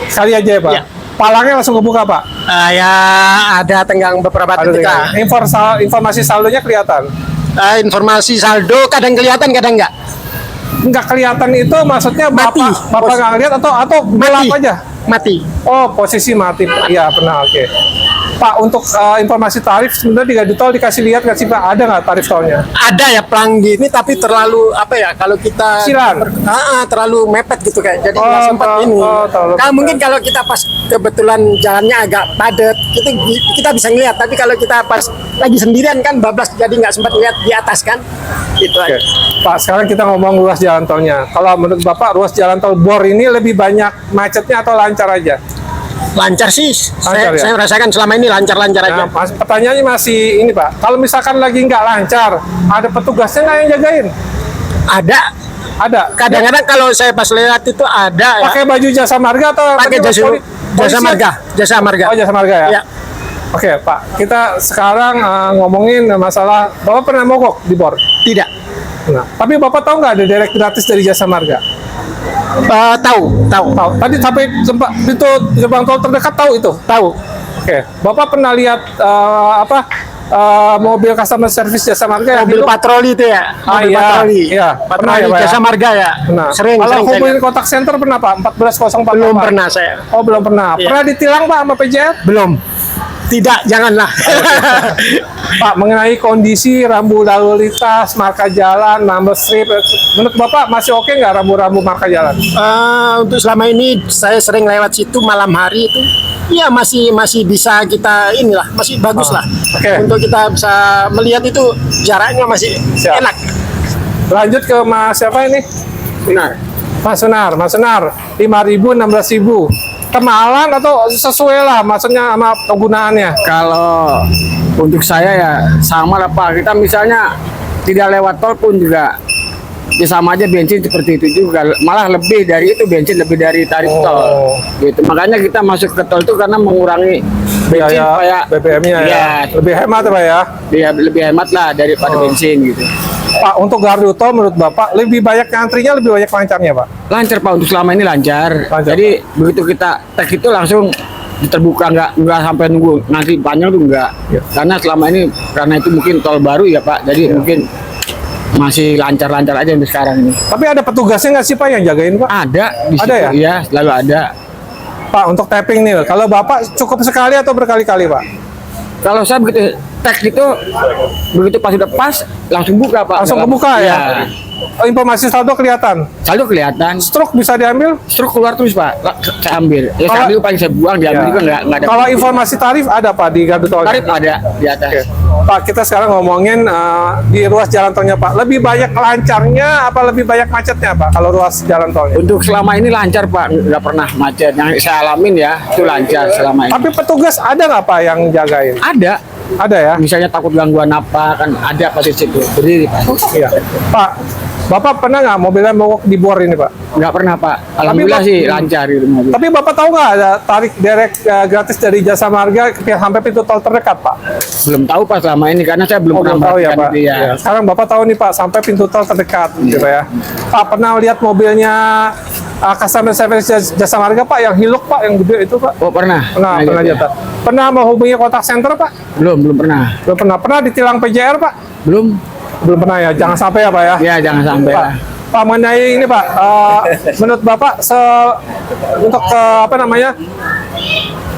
Sekali aja ya Pak? Ya. Palangnya langsung kebuka Pak? Ya ada tenggang beberapa Ada titik tinggal. lah. Informasi saldonya kelihatan? Informasi saldo kadang kelihatan kadang enggak. Nggak kelihatan itu maksudnya Mati. Bapak nggak lihat atau gelap aja? Mati. Oh, posisi mati. Iya, pernah. Oke. Pak, untuk informasi tarif sebenarnya di gardu tol dikasih lihat nggak sih Pak? Ada nggak tarif tolnya? Ada ya pelang di ini tapi terlalu apa ya kalau kita Silan. terlalu mepet gitu kayak jadi nggak sempat ini. terlalu Kalau mepet. mungkin kalau kita pas kebetulan jalannya agak padat kita bisa ngeliat tapi kalau kita pas lagi sendirian kan bablas jadi nggak sempat lihat di atas kan. Gitu Oke. aja. Pak, sekarang kita ngomong ruas jalan tolnya. Kalau menurut Bapak ruas jalan tol Bor ini lebih banyak macetnya atau lancar aja? Lancar sih. Lancar, ya? Saya rasakan selama ini lancar-lancar aja. Nah, pertanyaannya masih ini Pak. Kalau misalkan lagi nggak lancar, ada petugasnya nggak yang jagain? Ada. Ada. Kadang-kadang kalau saya pas lewat itu ada ya. Pakai baju jasa marga atau Pakai petugas jasa polisi? marga. Jasa marga. Oh, jasa marga ya? Ya. Oke Pak, kita sekarang ngomongin masalah Bapak pernah mogok di Bor? Tidak. Nah, tapi Bapak tahu nggak ada direct gratis dari jasa marga? Tahu. Tahu. Tadi sampai sempat itu gerbang tol terdekat tahu itu? Tahu. Oke. Bapak pernah lihat mobil customer service jasa marga? Mobil yang patroli itu ya. Mobil iya. patroli. Iya. Pernah Patroli ya, Pak, ya? jasa marga ya. Nah, Sering. kalau Sering saya hubungin lihat. kontak center pernah Pak? 1404 Belum pernah saya. Oh, belum pernah. Iya. Pernah ditilang Pak sama PJR? Belum. Tidak, janganlah. Pak, mengenai kondisi rambu lalu lintas, marka jalan, number strip, menurut Bapak masih oke nggak rambu-rambu marka jalan? Untuk selama ini saya sering lewat situ malam hari itu, ya masih bisa kita inilah, masih bagus lah. Oke. Untuk kita bisa melihat itu jaraknya masih Siap. enak. Lanjut ke Mas siapa ini? Benar. Mas Sunar, 5.000, 16.000. Kemahalan atau sesuai lah maksudnya sama penggunaannya? Kalau untuk saya ya sama lah Pak. Kita misalnya tidak lewat tol pun juga ya sama aja bensin seperti itu juga. Malah lebih dari itu bensin lebih dari tarif tol. Gitu. Makanya kita masuk ke tol itu karena mengurangi bensin biaya supaya BBM-nya ya. Iya. Lebih hemat ya Pak ya. lebih hemat lah daripada bensin gitu. Pak, untuk gardu tol menurut Bapak lebih banyak antrinya, lebih banyak lancarnya Pak? Lancar Pak, untuk selama ini lancar. Lancar, Jadi begitu kita tag itu langsung terbuka, nggak sampai nunggu nanti panjang tuh nggak. Ya. Karena selama ini karena itu mungkin tol baru ya Pak, jadi mungkin masih lancar-lancar aja untuk sekarang ini. Tapi ada petugasnya nggak sih Pak yang jagain Pak? Ada di Ada situ, ya? Iya, selalu ada. Pak, untuk tapping nih, kalau Bapak cukup sekali atau berkali-kali Pak? Kalau saya begitu tag itu begitu pas udah pas langsung buka Pak. Langsung kebuka ya? Oh, informasi saldo kelihatan? Saldo kelihatan. Stroke bisa diambil? Stroke keluar terus Pak, saya ambil. Ya saya ambil paling saya buang, diambil juga nggak ada. Kalau informasi tarif ada Pak di gardu tol? Tarif ada di atas. Pak, kita sekarang ngomongin di ruas jalan tolnya Pak. Lebih banyak lancarnya apa lebih banyak macetnya Pak kalau ruas jalan tolnya? Untuk selama ini lancar Pak, nggak pernah macet. Yang saya alamin ya, itu lancar selama ini. Tapi petugas ada nggak Pak yang jagain? Ada. Ada ya? Misalnya takut gangguan apa, kan ada Pak di situ. Berdiri Pak. Iya. Pak, Bapak pernah nggak mobilnya mogok di bor ini Pak? Nggak pernah Pak. Alhamdulillah sih lancar gitu mobil. Tapi Bapak tahu nggak ada tarik direct gratis dari Jasa Marga sampai pintu tol terdekat Pak? Belum tahu Pak selama ini, karena saya belum pernah Belum tahu ya perhatikan Pak. itu, ya. Ya. Sekarang Bapak tahu nih Pak sampai pintu tol terdekat gitu ya. Pak pernah lihat mobilnya customer service Jasa Marga Pak yang hiluk Pak yang gede itu Pak? Oh pernah. Pernah lihat, lihat Pak. Pernah menghubungi kontak center Pak? Belum pernah. Belum pernah. Pernah ditilang PJR Pak? Belum. Belum pernah ya. Jangan sampai ya Pak ya. Ya jangan sampai Pak. lah. Pak, mengenai ini Pak, menurut Bapak untuk apa namanya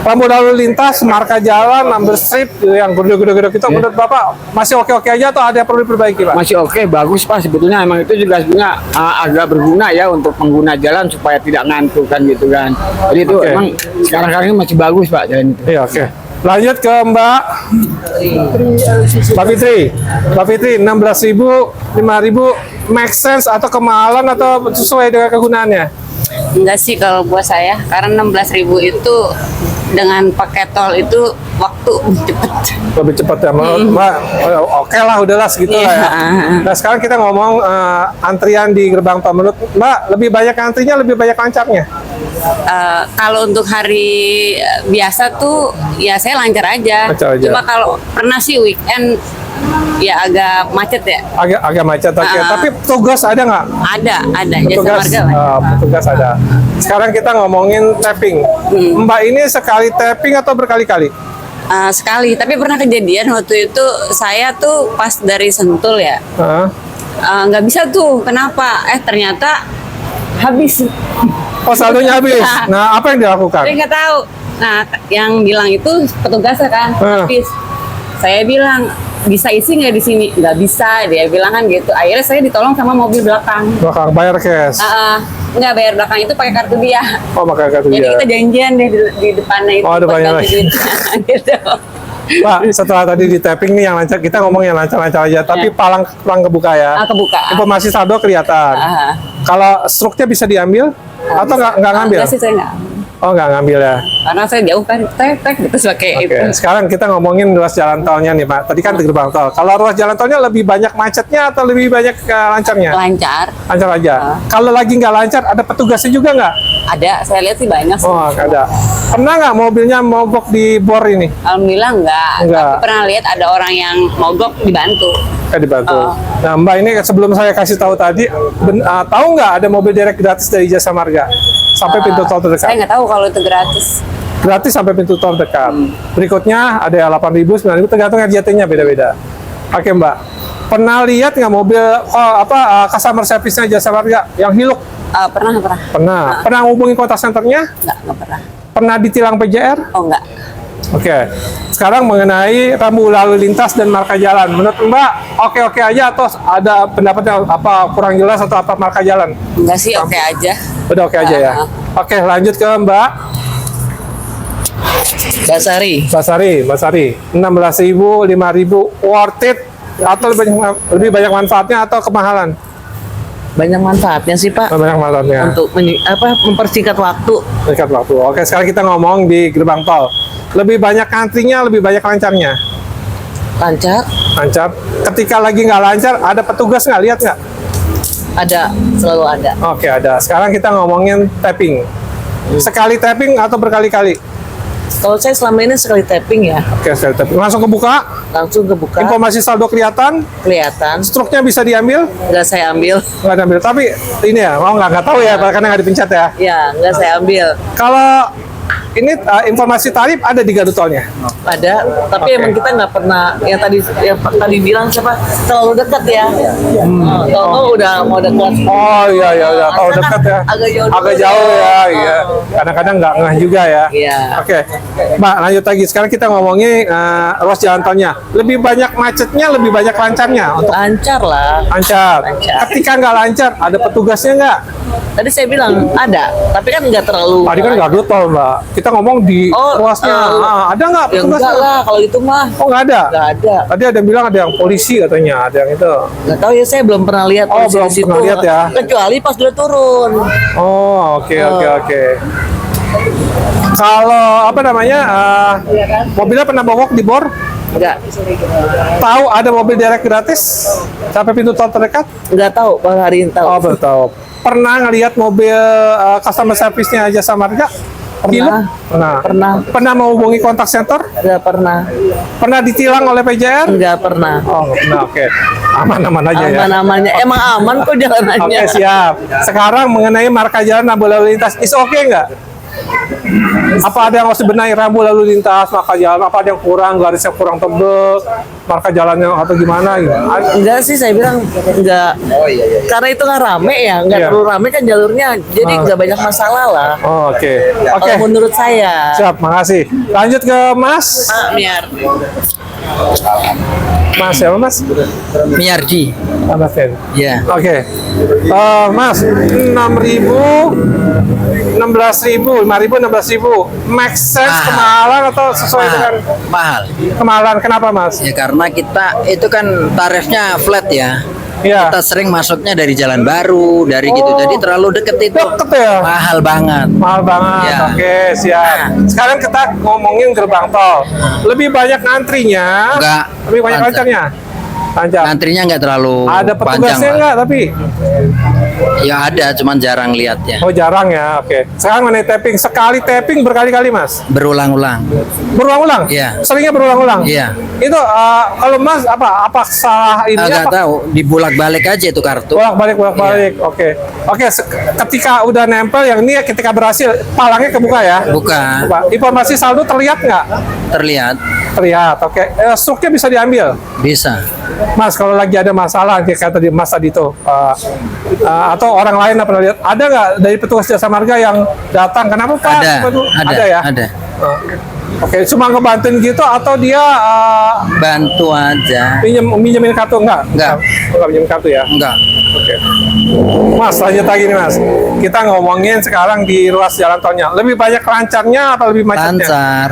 lampu lalu lintas, marka jalan, number strip yang gede-gede itu menurut Bapak masih oke-oke aja atau ada yang perlu diperbaiki Pak? Masih oke, bagus Pak. Sebetulnya emang itu juga sebenarnya agak berguna ya untuk pengguna jalan supaya tidak ngantuk kan gitu kan. Jadi itu emang sekarang ini masih bagus Pak jalan itu. Iya oke. Lanjut ke Mbak Fitri. Mbak Fitri, 16.000, 5.000 make sense atau kemahalan atau sesuai dengan kegunaannya? Enggak sih kalau buat saya, karena 16.000 itu dengan pakai tol itu waktu cepet. Lebih cepat ya, Mbak. Oke lah, udahlah segitu lah ya. Nah sekarang kita ngomong antrian di gerbang tol. Menurut Mbak, lebih banyak antrinya, lebih banyak lancarnya? Kalau untuk hari biasa tuh ya saya lancar aja. Lancar aja. Cuma kalau pernah sih weekend ya agak macet ya. Agak macet, tapi petugas ada nggak? Ada Jasa Petugas, Marga lah. petugas ada. Sekarang kita ngomongin tapping. Mbak ini sekali tapping atau berkali-kali? Sekali, tapi pernah kejadian waktu itu saya tuh pas dari Sentul ya. Nggak bisa tuh, kenapa? Ternyata habis. Oh saldonya habis. Nah apa yang dilakukan? Saya nggak tahu. Nah yang bilang itu petugasnya kan habis. Saya bilang bisa isi nggak di sini? Nggak bisa, dia bilang kan gitu. Akhirnya saya ditolong sama mobil belakang. Belakang bayar cash. Nggak bayar belakang itu pakai kartu dia. Oh pakai kartu dia. Jadi kita janjian deh di depannya itu. Oh depannya buat lagi. gitu. Pak, setelah tadi di tapping nih yang lancar, kita ngomong yang lancar-lancar aja. Tapi palang kebuka ya. Kebuka. Informasi saldo kelihatan. Kalau stroke-nya bisa diambil atau nggak ngambil? Enggak sih, saya nggak. Oh nggak ngambil ya. Karena saya jauh kan, tek gitu pakai itu. Sekarang kita ngomongin ruas jalan tolnya nih Pak. Tadi kan di gerbang tol. Kalau ruas jalan tolnya lebih banyak macetnya atau lebih banyak lancarnya? Lancar. Lancar aja. Kalau lagi nggak lancar, ada petugasnya juga nggak? Ada, saya lihat sih banyak sih. Oh ada. Pernah nggak mobilnya mogok di bor ini? Alhamdulillah enggak. Tapi pernah lihat ada orang yang mogok dibantu. Dibantu. Nah Mbak ini sebelum saya kasih tahu tadi, tahu nggak ada mobil direct gratis dari Jasa Marga sampai pintu tol terdekat? Saya nggak tahu kalau itu gratis. Gratis sampai pintu tol dekat. Berikutnya ada 8.000, 9.000 tergantung RJT-nya beda-beda. Oke Mbak, pernah lihat nggak mobil customer service-nya Jasa Marga yang hiluk? Pernah. Pernah hubungi kontak centernya? Nggak pernah. Pernah ditilang PJR? Oh enggak. Oke. Sekarang mengenai rambu lalu lintas dan marka jalan. Menurut Mbak, oke-oke aja atau ada pendapatnya apa kurang jelas atau apa marka jalan? Enggak sih, oke aja. Udah oke aja ya. Oke, lanjut ke Mbak Basari. 16.000, 5.000 worth it atau lebih banyak manfaatnya atau kemahalan? Banyak manfaatnya sih Pak. Banyak manfaatnya. Untuk mempersingkat waktu. Mempersingkat waktu. Oke, sekarang kita ngomong di gerbang tol. Lebih banyak antrinya, lebih banyak lancarnya? Lancar. Lancar. Ketika lagi nggak lancar, ada petugas nggak? Lihat nggak? Ada, selalu ada. Oke, ada. Sekarang kita ngomongin tapping. Sekali tapping atau berkali-kali? Kalau saya selama ini sekali tapping ya, Oke, saya tapping. Langsung kebuka. langsung kebuka, Informasi saldo kelihatan. kelihatan, Struknya bisa diambil. nggak saya ambil. Nggak diambil. Tapi ini ya, mau nggak tahu ya, karena nggak dipencet ya. Ya, nggak saya ambil. Kalau ini informasi tarif ada di gardu tolnya. Ada, tapi Oke. emang kita nggak pernah yang tadi bilang siapa terlalu dekat ya. Kalau udah mau dekat. Oh iya iya iya, kalau Karena kan dekat ya. agak jauh dulu ya, ya. iya. Kadang-kadang nggak ngeh juga ya. Iya. Oke, Mbak lanjut lagi. Sekarang kita ngomongin ruas jalan tolnya. Lebih banyak macetnya, lebih banyak lancarnya untuk Lancar lah. lancar. Lancar. Ketika nggak lancar, ada petugasnya nggak? Tadi saya bilang ada, tapi kan nggak terlalu. Tadi kan gardu tol, Mbak. Kita ngomong di ruasnya. Ada nggak Ya petugasnya? enggak lah, kalau itu mah. Oh nggak ada. Nggak ada. Tadi ada yang bilang ada yang polisi katanya, ada yang itu. Nggak tahu ya, saya belum pernah lihat. Oh, polisi belum di situ. pernah lihat ya. Kecuali pas dia turun. Oh, oke. Kalau apa namanya, mobilnya pernah mogok di bor? Enggak. Tahu ada mobil direct gratis sampai pintu tol terdekat? Nggak tahu, Bang Hari ini tahu. Oh, baru tahu. Pernah ngelihat mobil customer service-nya Jasa Marga? Pernah. Pernah. Pernah menghubungi kontak center? Nggak pernah. Pernah ditilang oleh PJR? Nggak pernah. Oh, nah, oke. Aman-aman aja ya. Aman-amannya. Emang aman kok jalanannya. Oke, siap. Sekarang mengenai marka jalan rambu lalu lintas, is oke nggak? Apa ada yang harus dibenahi rambu lalu lintas, marka jalan, apa ada yang kurang, garisnya kurang tebel, marka jalannya atau gimana gitu? Enggak sih, saya bilang enggak. Karena itu nggak rame ya, nggak Iya. terlalu rame kan jalurnya, jadi nggak banyak masalah lah. Oh, oke. Oke. Kalau menurut saya. Siap, makasih. Lanjut ke Mas. Miar. Mas ya, Mas? Miarji. Mas Fen. Ya. Oke. Mas, 6.000, 16.000, 5.000, 16.000. Make sense kemahalan atau sesuai dengan Mahal. kemahalan? Kenapa, Mas? Ya karena kita itu kan tarifnya flat ya. Iya. Kita sering masuknya dari Jalan Baru, dari gitu. Jadi terlalu deket itu. Deket ya? Mahal banget. Mahal banget. Ya. Oke, siap. Sekarang kita ngomongin gerbang tol. Lebih banyak antrinya? Enggak. Lebih banyak Lancar. lancarnya? Lancar. Antrinya nggak terlalu Ada panjang petugasnya lah. nggak tapi? Ya ada, cuman jarang lihatnya. Oh, jarang ya. Oke. Sekarang mengenai tapping. Sekali tapping berkali-kali, Mas? Berulang-ulang. Berulang-ulang? Iya. Seringnya berulang-ulang? Iya. Itu kalau Mas apa salah ini Agak apa? tahu, dibulak-balik aja itu kartu. Bolak-balik. Oke. Oke, ketika udah nempel yang ini ketika berhasil palangnya kebuka ya? Buka. Informasi saldo terlihat nggak? Terlihat. Terlihat. Oke. Struknya bisa diambil? Bisa. Mas, kalau lagi ada masalah kayak tadi Mas tadi itu atau orang lain pernah lihat, ada nggak dari petugas jasa marga yang datang? Kenapa Pak? Ada ya? Ada. Oke, cuma ngebantuin gitu atau dia Bantu aja. minjemin kartu enggak? Enggak. Enggak minjem kartu ya? Enggak. Oke. Mas, lanjut lagi nih Mas. Kita ngomongin sekarang di ruas jalan tolnya. Lebih banyak lancarnya atau lebih macetnya? Lancar.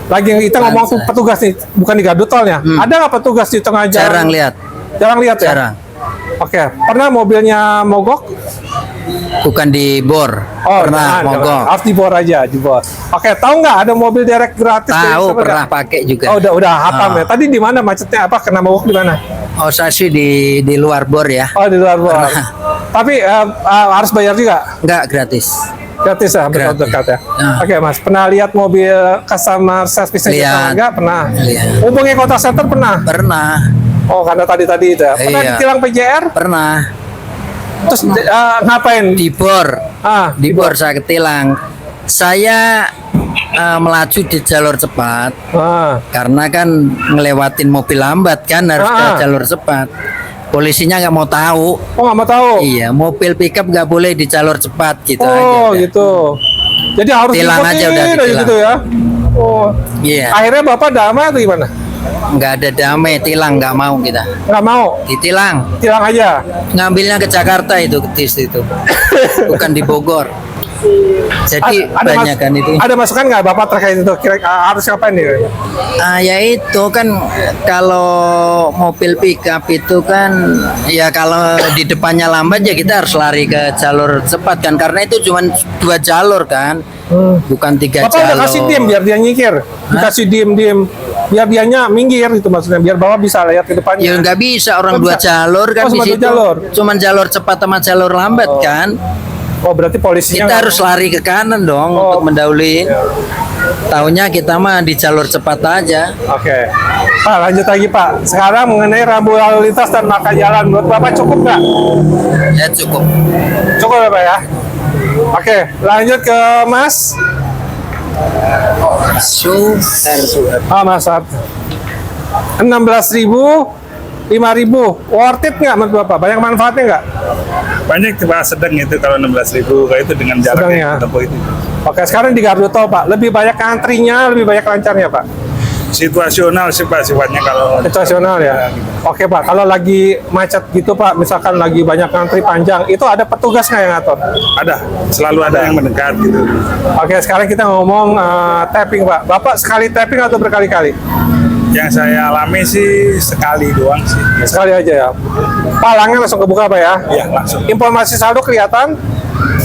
Lagi kita ngomong tuh petugas nih, bukan di gardu tolnya. Ada nggak petugas di tengah jalan? Jarang lihat. Jarang lihat ya? Jarang. Oke. Pernah mobilnya mogok? Bukan di bor. Oh, Pernah jangan. mogok. Harus dibor aja, dibor. Oke, tahu nggak ada mobil direct gratis? dari Tahu, Sepeda? pernah pakai juga. Oh, udah hatam ya. Tadi di mana macetnya? Apa kena mogok di mana? Oh, saya sih di luar bor ya. Oh, di luar bor. Tapi harus bayar juga? Enggak, gratis. Gratis ya, betul Gratis. dekat ya. Ah. Oke Mas, pernah lihat mobil customer service-nya Lihat. Jasa Marga? Pernah. Lihat. Hubungi kontak center pernah? Pernah. Oh, karena tadi itu ya. Pernah Iya. ditilang PJR? Pernah. Terus ngapain? Di bor. Di bor saya ketilang. Saya melaju di jalur cepat. Karena kan ngelewatin mobil lambat kan harus ke jalur cepat. Polisinya nggak mau tahu. Oh, nggak mau tahu? Iya, mobil pickup nggak boleh di jalur cepat gitu aja. Oh, udah. gitu. Jadi harus Tilang aja udah ditilang. gitu ya. Oh. Iya. Akhirnya Bapak damai atau gimana? Nggak ada damai, tilang nggak mau kita. Nggak mau? Ditilang. Tilang aja? Ngambilnya ke Jakarta itu, ke TIS itu. Bukan di Bogor. Jadi banyak kan itu. Ada masukan nggak Bapak terkait itu? Harus ngapain nih? Ya itu kan kalau mobil pickup itu kan ya kalau di depannya lambat ya kita harus lari ke jalur cepat kan karena itu cuma 2 jalur kan. Bukan 3 Bapak jalur. udah kasih diem biar dia nyikir, dikasih diem, biar dianya minggir itu maksudnya, biar Bapak bisa lihat ke depannya. Ya nggak bisa orang Oh, 2 jalur kan Oh, di cuma 2 situ. jalur. Cuman jalur cepat sama jalur lambat kan. Oh, berarti polisinya Kita harus lari ke kanan dong untuk mendahului. Tahunya kita mah di jalur cepat aja. Oke. Pak, lanjut lagi Pak. Sekarang mengenai rambu lalu lintas dan marka jalan, menurut Bapak cukup nggak? Ya cukup. Cukup ya Pak ya? Oke, lanjut ke Mas. Mas Art. 16.000, 5.000, worth it nggak menurut Bapak? Banyak manfaatnya nggak? Banyak Pak, sedang itu kalau 16.000 kayak itu dengan jarak Sedang yang ya. tempuh itu. Oke, sekarang di gardu tol Pak, lebih banyak antrinya, lebih banyak lancarnya Pak? Situasional sih Pak sifatnya kalau Situasional ya. Oke Pak, kalau lagi macet gitu Pak, misalkan lagi banyak antri panjang, itu ada petugas nggak yang ngatur? ada, selalu ada yang mendekat gitu. Oke, sekarang kita ngomong tapping Pak. Bapak sekali tapping atau berkali-kali? Yang saya alami sih sekali doang sih. Sekali aja ya. Palangnya langsung kebuka Pak ya? Iya langsung. Informasi saldo kelihatan?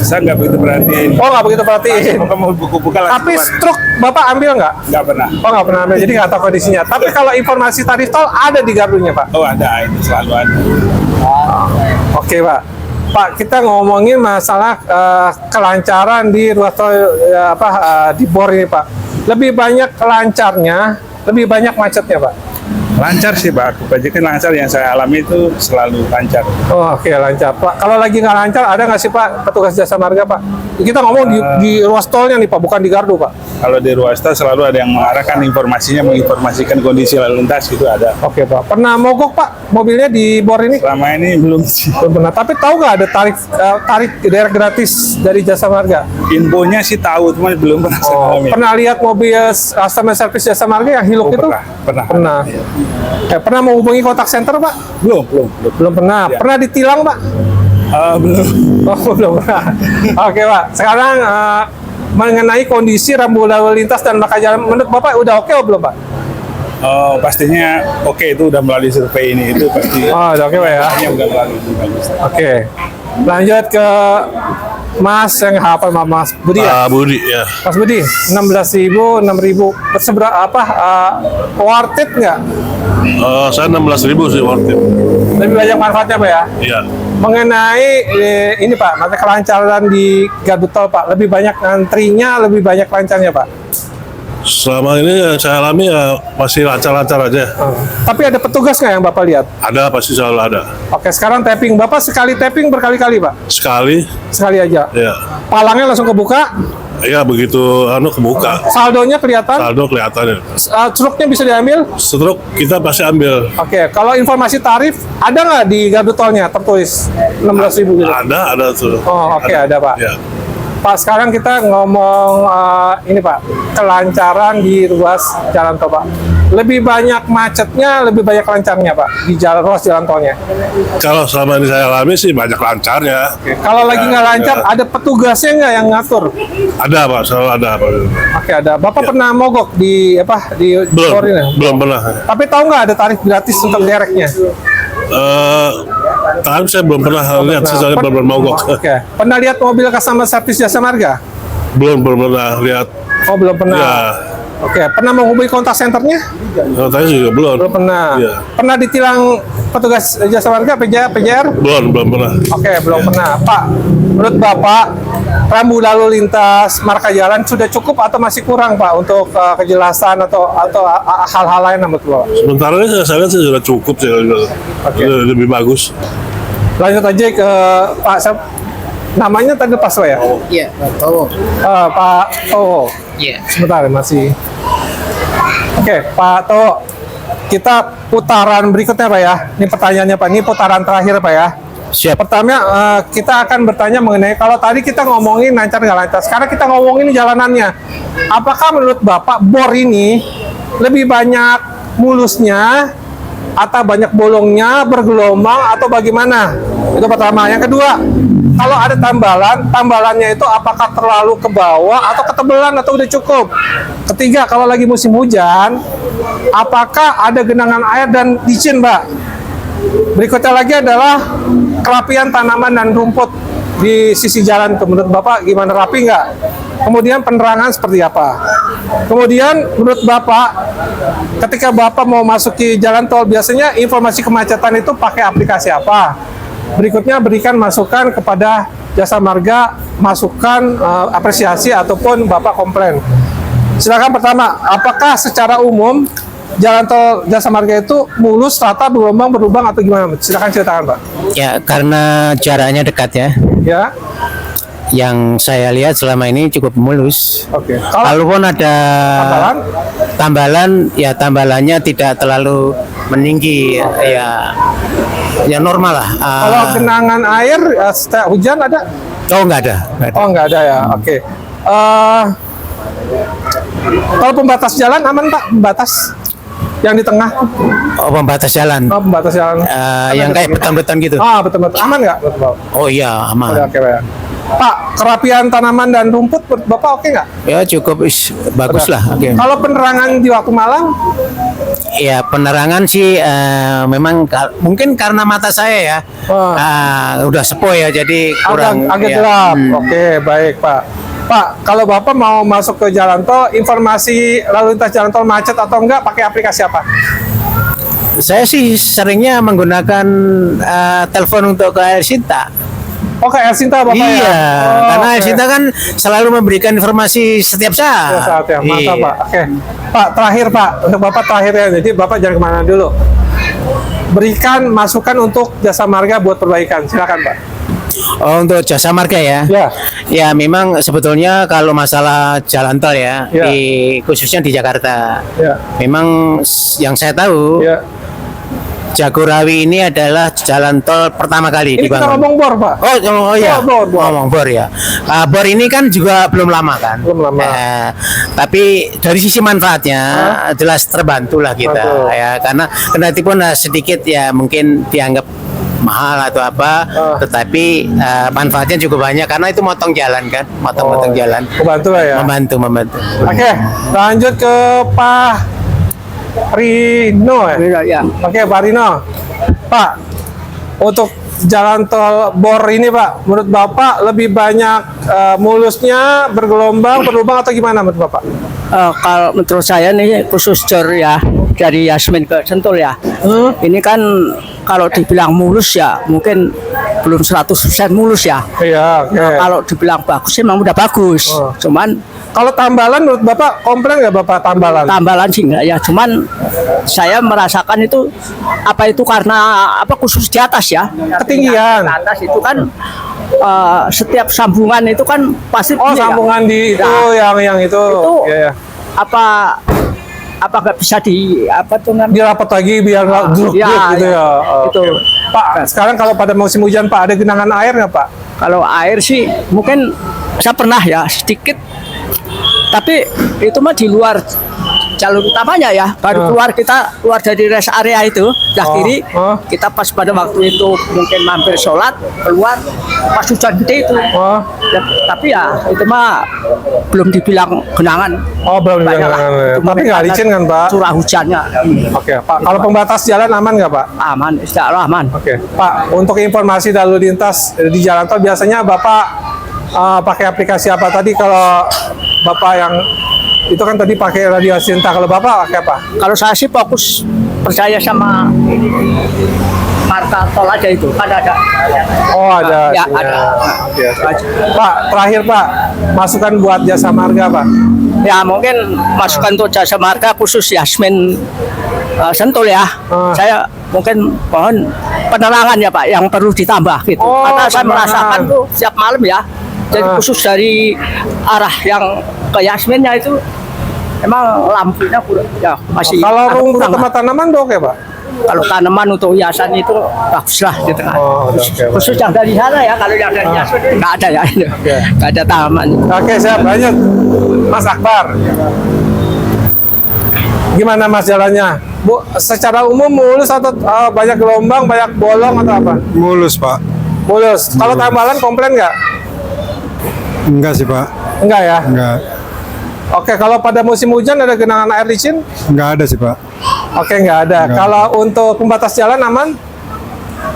Saya nggak begitu perhatiin. Oh nggak begitu perhatiin. Kamu buku-buka langsung Tapi keluar. struk Bapak ambil nggak? Nggak pernah. Oh nggak pernah ambil, jadi nggak tahu kondisinya. Tapi kalau informasi tarif tol ada di gardunya Pak? Oh ada, itu selalu ada. Oke Pak. Pak, kita ngomongin masalah kelancaran di ruas tol di BOR ini Pak. Lebih banyak lancarnya, lebih banyak macetnya Pak? Lancar sih Pak, kebanyakan lancar yang saya alami itu selalu lancar. Oh, oke lancar. Pak, kalau lagi nggak lancar, ada nggak sih Pak petugas jasa marga Pak? Kita ngomong di ruas tolnya nih Pak, bukan di gardu Pak. Kalau di ruas tol selalu ada yang mengarahkan informasinya, menginformasikan kondisi lalu lintas gitu ada. Oke Pak. Pernah mogok Pak mobilnya di BOR ini? Selama ini belum sih. Belum pernah. Tapi tahu nggak ada tarif daerah gratis dari jasa marga? Infonya sih tahu, cuma belum pernah saya alami. Pernah lihat mobil customer service jasa marga yang hiluk itu? Pernah. Pernah menghubungi kontak center Pak? Belum. Belum pernah. Ya. Pernah ditilang Pak? Belum. Oh, belum pernah. Oke Pak. Sekarang mengenai kondisi rambu lalu lintas dan marka jalan, menurut Bapak udah oke atau belum Pak? Pastinya oke, itu udah melalui survei ini itu pasti. Oh, udah oke Pak ya. Pastinya udah melalui itu bagus. Oke. Lanjut ke Mas yang hafal Mas Budi ya? Budi ya. Mas Budi, 16.000, 6.000, seberapa worth it nggak? Saya 16.000 sih worth it. Lebih banyak manfaatnya Pak ya? Iya. Mengenai ini Pak, mata kelancaran di gardu tol Pak, lebih banyak antrinya, lebih banyak lancarnya Pak? Selama ini yang saya alami ya masih lancar-lancar aja. Tapi ada petugas nggak yang Bapak lihat? Ada, pasti selalu ada. Oke, sekarang tapping. Bapak sekali tapping berkali-kali Pak? Sekali, Sekali aja? ya. Palangnya langsung kebuka? Ya begitu kebuka. Saldonya kelihatan? Saldo kelihatannya. Struknya bisa diambil? Struk kita pasti ambil. Oke, kalau informasi tarif ada nggak di gardu tolnya tertulis 16.000 gitu? Ada tuh. Oh, oke, ada Pak. Ya. Pak, sekarang kita ngomong ini Pak, kelancaran di ruas jalan tol Pak. Lebih banyak macetnya, lebih banyak lancarnya Pak di ruas jalan tolnya. Kalau selama ini saya alami sih banyak lancarnya. Kalau lagi nggak lancar, Ya. ada petugasnya nggak yang ngatur? Ada Pak, selalu ada Pak. Oke, ada. Bapak pernah mogok di Belum, BOR ini? belum pernah. Tapi tahu nggak ada tarif gratis untuk dereknya? Kan saya belum pernah lihat sih, saya belum pernah mogok. Oke. Pernah lihat mobil customer service jasa marga? Belum pernah lihat. Oh, belum pernah. Ya, Oke. Pernah menghubungi kontak senternya? saya juga belum. Belum pernah. Iya. Pernah ditilang petugas jasa marga PJR? Belum pernah. Oke, belum pernah. Pak, menurut Bapak, rambu lalu lintas, marka jalan sudah cukup atau masih kurang Pak untuk kejelasan atau hal-hal lain menurut Bapak? Sementara ini saya lihat sih sudah cukup sih. Lebih bagus. Lanjut aja ke Pak, namanya tadi pas ya? Iya, tahu. Pak Towo. Iya. Sebentar masih. Oke, Pak Towo. Kita putaran berikutnya Pak ya. Ini pertanyaannya Pak. Ini putaran terakhir Pak ya. Siap. Pertama kita akan bertanya mengenai kalau tadi kita ngomongin lancar nggak lancar. Sekarang kita ngomongin jalanannya. Apakah menurut Bapak BOR ini lebih banyak mulusnya atau banyak bolongnya, bergelombang atau bagaimana? Itu pertama. Yang kedua, kalau ada tambalannya itu apakah terlalu ke bawah atau ketebalan atau udah cukup? Ketiga, kalau lagi musim hujan, apakah ada genangan air dan licin, Mbak? Berikutnya lagi adalah kerapian tanaman dan rumput di sisi jalan. Menurut Bapak gimana, rapi nggak? Kemudian penerangan seperti apa? Kemudian menurut Bapak, ketika Bapak mau masuki jalan tol, biasanya informasi kemacetan itu pakai aplikasi apa? Berikutnya berikan masukan kepada jasa marga, masukan apresiasi ataupun Bapak komplain. Silakan pertama, apakah secara umum jalan tol Jasa Marga itu mulus, rata, berlubang atau gimana? Silakan ceritakan, Pak. Ya, karena jaraknya dekat ya. Ya. Yang saya lihat selama ini cukup mulus. Oke. Kalaupun ada tambalannya tidak terlalu meninggi ya normal lah. Kalau genangan air setelah hujan ada? Oh, nggak ada. Oh, nggak ada ya. Oke. Kalau pembatas jalan aman, Pak? Pembatas yang di tengah? Oh, pembatas jalan. Oh, pembatas jalan. Yang kayak beton-beton gitu. Ah, beton-beton. Aman nggak? Oh iya, aman. Oke, Pak. Pak, kerapian tanaman dan rumput Bapak oke nggak? Ya cukup bagus lah. Oke. Kalau penerangan di waktu malam? Ya penerangan sih memang mungkin karena mata saya ya udah sepuh ya, jadi kurang agak ya. gelap. Oke, baik Pak. Pak, kalau Bapak mau masuk ke jalan tol, informasi lalu lintas jalan tol macet atau enggak pakai aplikasi apa? Saya sih seringnya menggunakan telepon untuk ke Air Sinta. Oh, ke Air Sinta Bapak iya, ya? karena Air Sinta kan selalu memberikan informasi setiap saat. Setiap saat ya, mantap Iya. Pak. Oke, Pak, terakhir Pak, untuk Bapak terakhir ya, jadi Bapak jangan kemana dulu. Berikan masukan untuk Jasa Marga buat perbaikan, silakan Pak. Oh, untuk Jasa Marga ya? Ya, memang sebetulnya kalau masalah jalan tol ya, khususnya di Jakarta, memang yang saya tahu, Jagorawi ini adalah jalan tol pertama kali Ini kita dibangun. ngomong bor, Pak. Oh iya, ngomong bor ya. Bor ini kan juga belum lama kan. Belum lama. Tapi dari sisi manfaatnya jelas terbantu lah kita ya, karena kendati pun sedikit ya mungkin dianggap mahal atau apa, tetapi manfaatnya juga banyak karena itu motong jalan kan, motong jalan. Membantu lah ya. Membantu. Oke, lanjut ke Pak Rino ya. Oke, Pak Rino. Pak, untuk jalan tol Bor ini Pak, menurut Bapak lebih banyak mulusnya, bergelombang, berlubang atau gimana menurut Bapak? Kalau menurut saya nih khusus jor ya, dari Yasmin ke Sentul ya. Ini kan kalau dibilang mulus ya mungkin belum 100% mulus ya. Iya, oke. Nah, kalau dibilang bagus memang udah bagus. Cuman kalau tambalan menurut Bapak komplain nggak Bapak tambalan? Tambalan sih enggak ya, cuman saya merasakan itu karena khusus di atas ya. Ketinggian. Di atas itu kan setiap sambungan itu kan pasti sambungan di itu yang itu ya. Apa nggak bisa dirapat lagi biar nggak gitu ya. Itu. Pak, sekarang kalau pada musim hujan Pak ada genangan air nggak Pak? Kalau air sih mungkin saya pernah ya sedikit, tapi itu mah di luar jalur utamanya ya, baru kita keluar dari rest area itu kiri, kita pas pada waktu itu mungkin mampir sholat keluar pas hujan gede itu, tapi ya itu mah belum dibilang genangan. Belum dibilang genangan ya. Tapi nggak licin kan Pak? Curah hujannya. Oke Pak, kalau pembatas jalan aman nggak Pak? Aman, insya Allah aman. Oke Pak, untuk informasi lalu lintas di jalan tol biasanya Bapak pakai aplikasi apa tadi? Kalau Bapak yang itu kan tadi pakai radio Sinta, kalau Bapak pakai apa? Kalau saya sih fokus percaya sama marka tol aja itu, kan ada. Oh ada. Ya, ada. Ya. Pak, terakhir Pak, masukan buat Jasa Marga Pak? Ya mungkin masukan untuk Jasa Marga khusus Yasmin Sentul ya. Saya mungkin mohon penerangan ya Pak yang perlu ditambah gitu. Karena saya merasakan tuh setiap malam ya. Jadi khusus dari arah yang ke Yasminnya itu emang lampunya ya masih. Kalau rumput sama tanaman tuh oke Pak? Kalau tanaman untuk hiasan itu bagus lah di tengah. Khusus yang dari sana ya, kalau yang dari Yasmin nggak ada ya, nggak ada taman. Oke, siap, lanjut. Mas Akbar. Gimana Mas jalannya? Bu, secara umum mulus atau banyak gelombang, banyak bolong atau apa? Mulus Pak. Mulus. Kalau tambalan komplain nggak? Enggak sih Pak. Enggak ya? Enggak. Oke, kalau pada musim hujan ada genangan air licin? Enggak ada sih Pak. Oke, nggak ada. Kalau untuk pembatas jalan aman?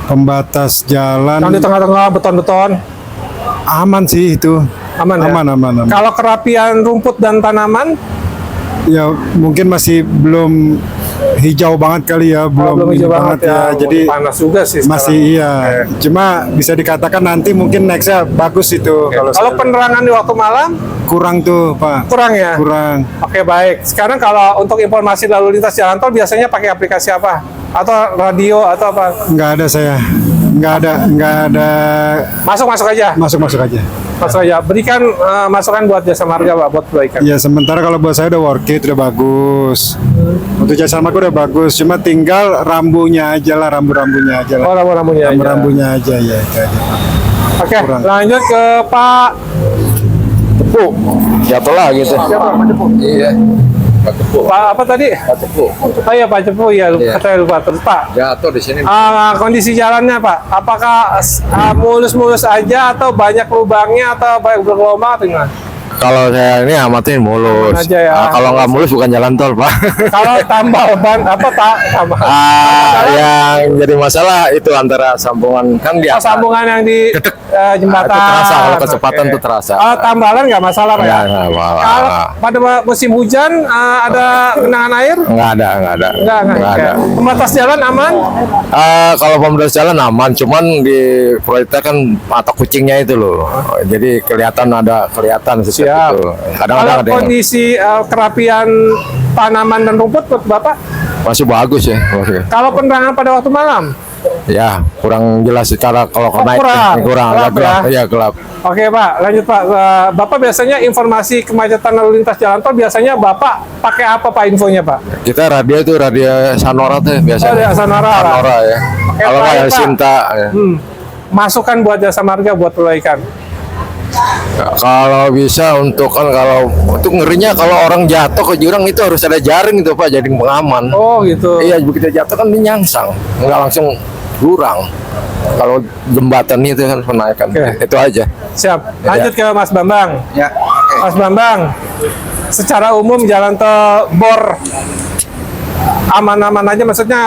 Pembatas jalan. Yang di tengah-tengah beton-beton? Aman sih itu. Aman ya? Aman. Kalau kerapian rumput dan tanaman? Ya mungkin masih belum hijau banget kali ya, belum belum ini hijau banget ya. Jadi panas juga sih masih sekarang. iya. Cuma bisa dikatakan nanti mungkin nextnya bagus itu. Kalau saya- penerangan di waktu malam kurang tuh Pak. kurang ya. Kurang. Oke, baik. Sekarang kalau untuk informasi lalu lintas jalan tol biasanya pakai aplikasi apa? Atau radio atau apa? Nggak ada saya. Nggak ada. Masuk aja. Masuk aja. Masuk aja. Berikan masukan buat jasa marga Pak buat perbaikan. Ya sementara kalau buat saya udah worth it, udah bagus. Untuk jasa marga udah bagus. Cuma tinggal rambunya aja lah, rambu-rambunya aja lah. Oh, rambu-rambunya aja. Rambu-rambunya aja ya. Itu aja. Oke, Kurang. lanjut ke Pak Tepu. Jatuh lagi tuh. Siapa? Pak Tepu. Iya. Pak Tepu. Pak apa tadi? Pak Tepu. Oh iya Pak Tepu ya, Iya. saya lupa terus Pak. Jatuh di sini. Kondisi jalannya Pak, apakah mulus-mulus aja atau banyak lubangnya atau banyak bergelombang atau gimana? Kalau saya ini amatin mulus. Aman aja ya. Kalau nggak mulus bukan jalan tol, Pak. Kalau tambal ban apa tambal? Yang jadi masalah itu antara sambungan kan di atas. Sambungan yang di jembatan. Itu terasa kalau kecepatan Oke. tuh terasa. Kalau tambalan nggak masalah Pak ya? Nggak masalah. Kalau pada musim hujan ada genangan air? Nggak ada. Nggak ada. Oke. Pembatas jalan aman? Kalau pembatas jalan aman, cuman di proyeknya kan mata kucingnya itu loh. Jadi kelihatan sesuatu Siap. itu. Kadang-kadang Kalau ada yang kondisi kerapian tanaman dan rumput buat Bapak, masih bagus ya. Masih. kalau penerangan pada waktu malam? Ya, kurang jelas secara kalau naik kurang Gelap gelap. ya? Iya, gelap. Oke Pak, lanjut Pak. Bapak biasanya informasi kemacetan lalu lintas jalan tol biasanya Bapak pakai apa Pak infonya Pak? Kita radio itu radio Sanora tuh biasanya. Oh, radio Sanora. Sanora ya. Oke, Kalau nggak baik, Pak. Sinta. Ya. Masukan buat jasa marga buat perbaikan. Kalau bisa untuk kan kalau untuk ngerinya kalau orang jatuh ke jurang itu harus ada jaring itu Pak, jaring pengaman. Oh gitu. Iya, begitu jatuh kan dia nyangsang, nggak langsung jurang. Kalau jembatan itu kan penaikan. Itu aja. Siap. Lanjut ke Mas Bambang. Ya. Mas Bambang, secara umum jalan tol Bor aman-aman aja, maksudnya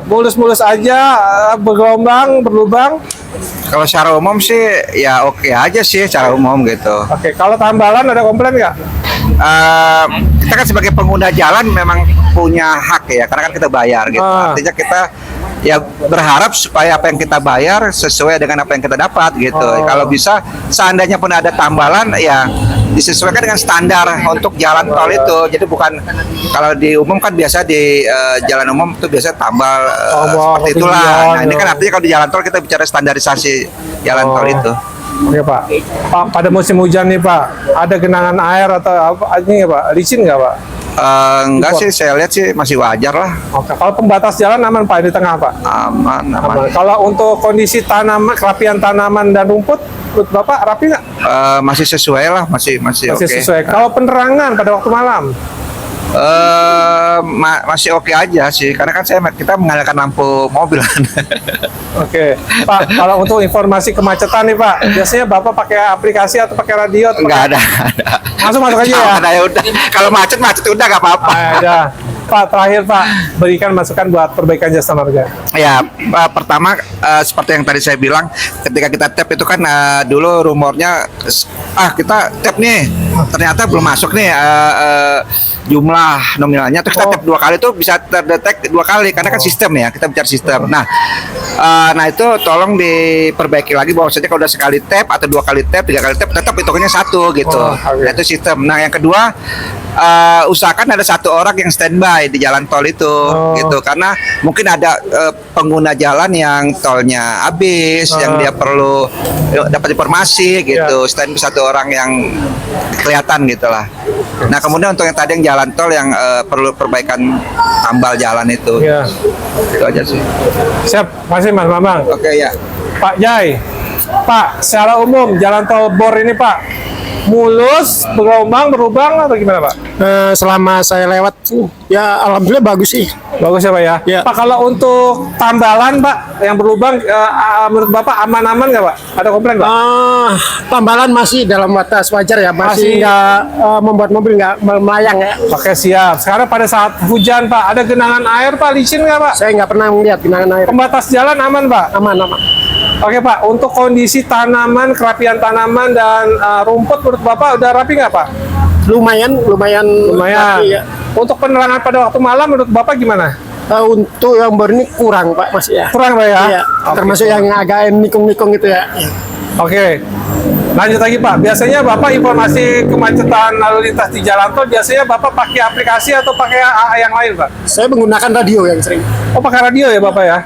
mulus-mulus aja, bergelombang, berlubang. Kalau secara umum sih ya oke aja sih secara umum gitu. Oke, kalau tambalan ada komplain nggak? Kita kan sebagai pengguna jalan memang punya hak ya, karena kan kita bayar gitu. Artinya kita ya berharap supaya apa yang kita bayar sesuai dengan apa yang kita dapat gitu. Kalau bisa seandainya pun ada tambalan ya disesuaikan dengan standar untuk jalan tol itu. Jadi bukan kalau di umum kan biasa di jalan umum itu biasa tambal seperti itulah. Nah, ini kan artinya kalau di jalan tol kita bicara standarisasi jalan tol itu. Oke Pak. Pak, pada musim hujan nih Pak, ada genangan air atau apa ini nggak Pak? Licin nggak Pak? Enggak sih, saya lihat sih masih wajar lah. Oke, kalau pembatas jalan aman Pak di tengah Pak? Aman. Kalau untuk kondisi tanaman, kerapian tanaman dan rumput, menurut Bapak rapi nggak? Masih sesuai lah, masih Masih oke. sesuai. Kalau penerangan pada waktu malam? Masih oke aja sih, karena kan kita mengandalkan lampu mobil. Oke, Pak. Kalau untuk informasi kemacetan nih Pak, biasanya Bapak pakai aplikasi atau pakai radio? Nggak ada. Masuk aja ya. Jangan, ya udah. Kalau macet udah nggak apa-apa. Ada. Pak, terakhir Pak, berikan masukan buat perbaikan jasa marga. Ya, pertama seperti yang tadi saya bilang, ketika kita tap itu kan dulu rumornya kita tap nih, ternyata belum masuk nih jumlah nominalnya. Terus kita tap 2 kali itu bisa terdetek 2 kali karena kan sistem ya, kita bicara sistem. Nah, itu tolong diperbaiki lagi bahwasanya kalau udah sekali tap atau 2 kali tap, 3 kali tap tetap hitungannya 1 gitu. Nah, itu sistem. Nah, yang kedua usahakan ada 1 orang yang standby di jalan tol itu gitu, karena mungkin ada pengguna jalan yang tolnya habis, yang dia perlu dapat informasi gitu, standby 1 orang yang kelihatan gitulah. Nah, kemudian untuk yang tadi yang jalan tol yang perlu perbaikan tambal jalan itu, itu aja sih. Siap, masih Mas Bambang. Oke ya. Pak Jai, Pak, secara umum jalan tol Bor ini Pak, mulus, bergelombang, berlubang atau gimana Pak? Selama saya lewat, ya alhamdulillah bagus sih. Bagus ya Pak ya? Pak, kalau untuk tambalan Pak, yang berlubang, menurut Bapak aman-aman nggak Pak? Ada komplain Pak? Tambalan masih dalam batas wajar ya, masih nggak membuat mobil nggak melayang ya. Oke, siap. Sekarang pada saat hujan Pak, ada genangan air Pak, licin nggak Pak? Saya nggak pernah melihat genangan air. Pembatas jalan aman Pak? Aman. Oke Pak, untuk kondisi tanaman, kerapian tanaman dan rumput menurut Bapak udah rapi nggak Pak? Lumayan. Rapi, ya. Untuk penerangan pada waktu malam menurut Bapak gimana? Untuk yang baru ini kurang Pak, Mas ya. Kurang Pak ya? Iya, termasuk yang agak nikung-nikung itu ya. Oke. Lanjut lagi Pak. Biasanya Bapak informasi kemacetan lalu lintas di jalan tol biasanya Bapak pakai aplikasi atau pakai yang lain Pak? Saya menggunakan radio yang sering. Oh pakai radio ya Bapak ya?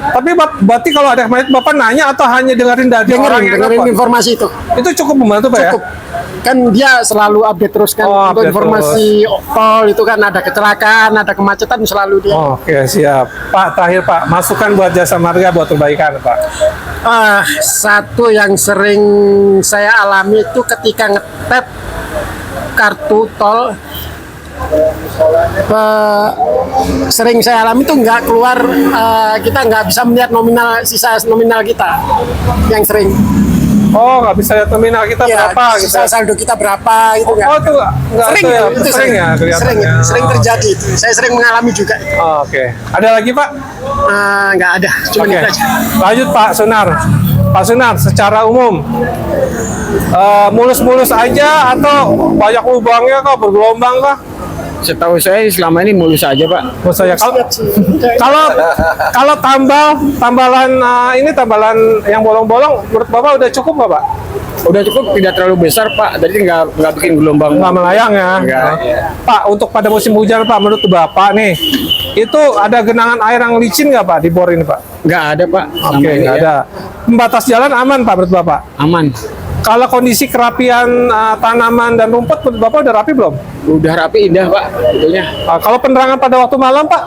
Tapi berarti kalau ada kemacetan Bapak nanya atau hanya dengerin dari orang yang dengerin apa? informasi itu. Itu cukup membantu Pak Cukup. Kan dia selalu update terus kan untuk update informasi tol itu kan ada kecelakaan, ada kemacetan selalu dia. Oke siap. Pak terakhir Pak, masukan buat jasa marga buat perbaikan Pak. Satu yang sering saya alami itu ketika ngetap kartu tol, sering saya alami itu nggak keluar, kita nggak bisa melihat sisa nominal kita yang sering. Oh, nggak bisa lihat nominal kita berapa gitu. Sisa saldo kita berapa gitu. Oh, itu nggak sering, ya, itu sering ya kelihatannya. Sering terjadi itu. Saya sering mengalami juga. Oh, oke. Ada lagi Pak? Nggak ada, cuma Oke. itu aja. Lanjut Pak Sunar. Pak Sunar, secara umum mulus-mulus aja atau banyak lubangnya kah, bergelombang kah? Setahu saya selama ini mulus aja Pak. Mulus aja. Kalau tambalan yang bolong-bolong, menurut Bapak udah cukup nggak Pak? Udah cukup, tidak terlalu besar Pak, jadi nggak bikin gelombang. Nggak melayang ya? Nggak. Pak, untuk pada musim hujan Pak, menurut Bapak nih, itu ada genangan air yang licin nggak Pak di bor ini Pak? Nggak ada Pak. Oke, nggak ada. Pembatas jalan aman Pak menurut Bapak? Aman. Kalau kondisi kerapian tanaman dan rumput, menurut Bapak udah rapi belum? Udah rapi, indah Pak, betulnya. Kalau penerangan pada waktu malam Pak?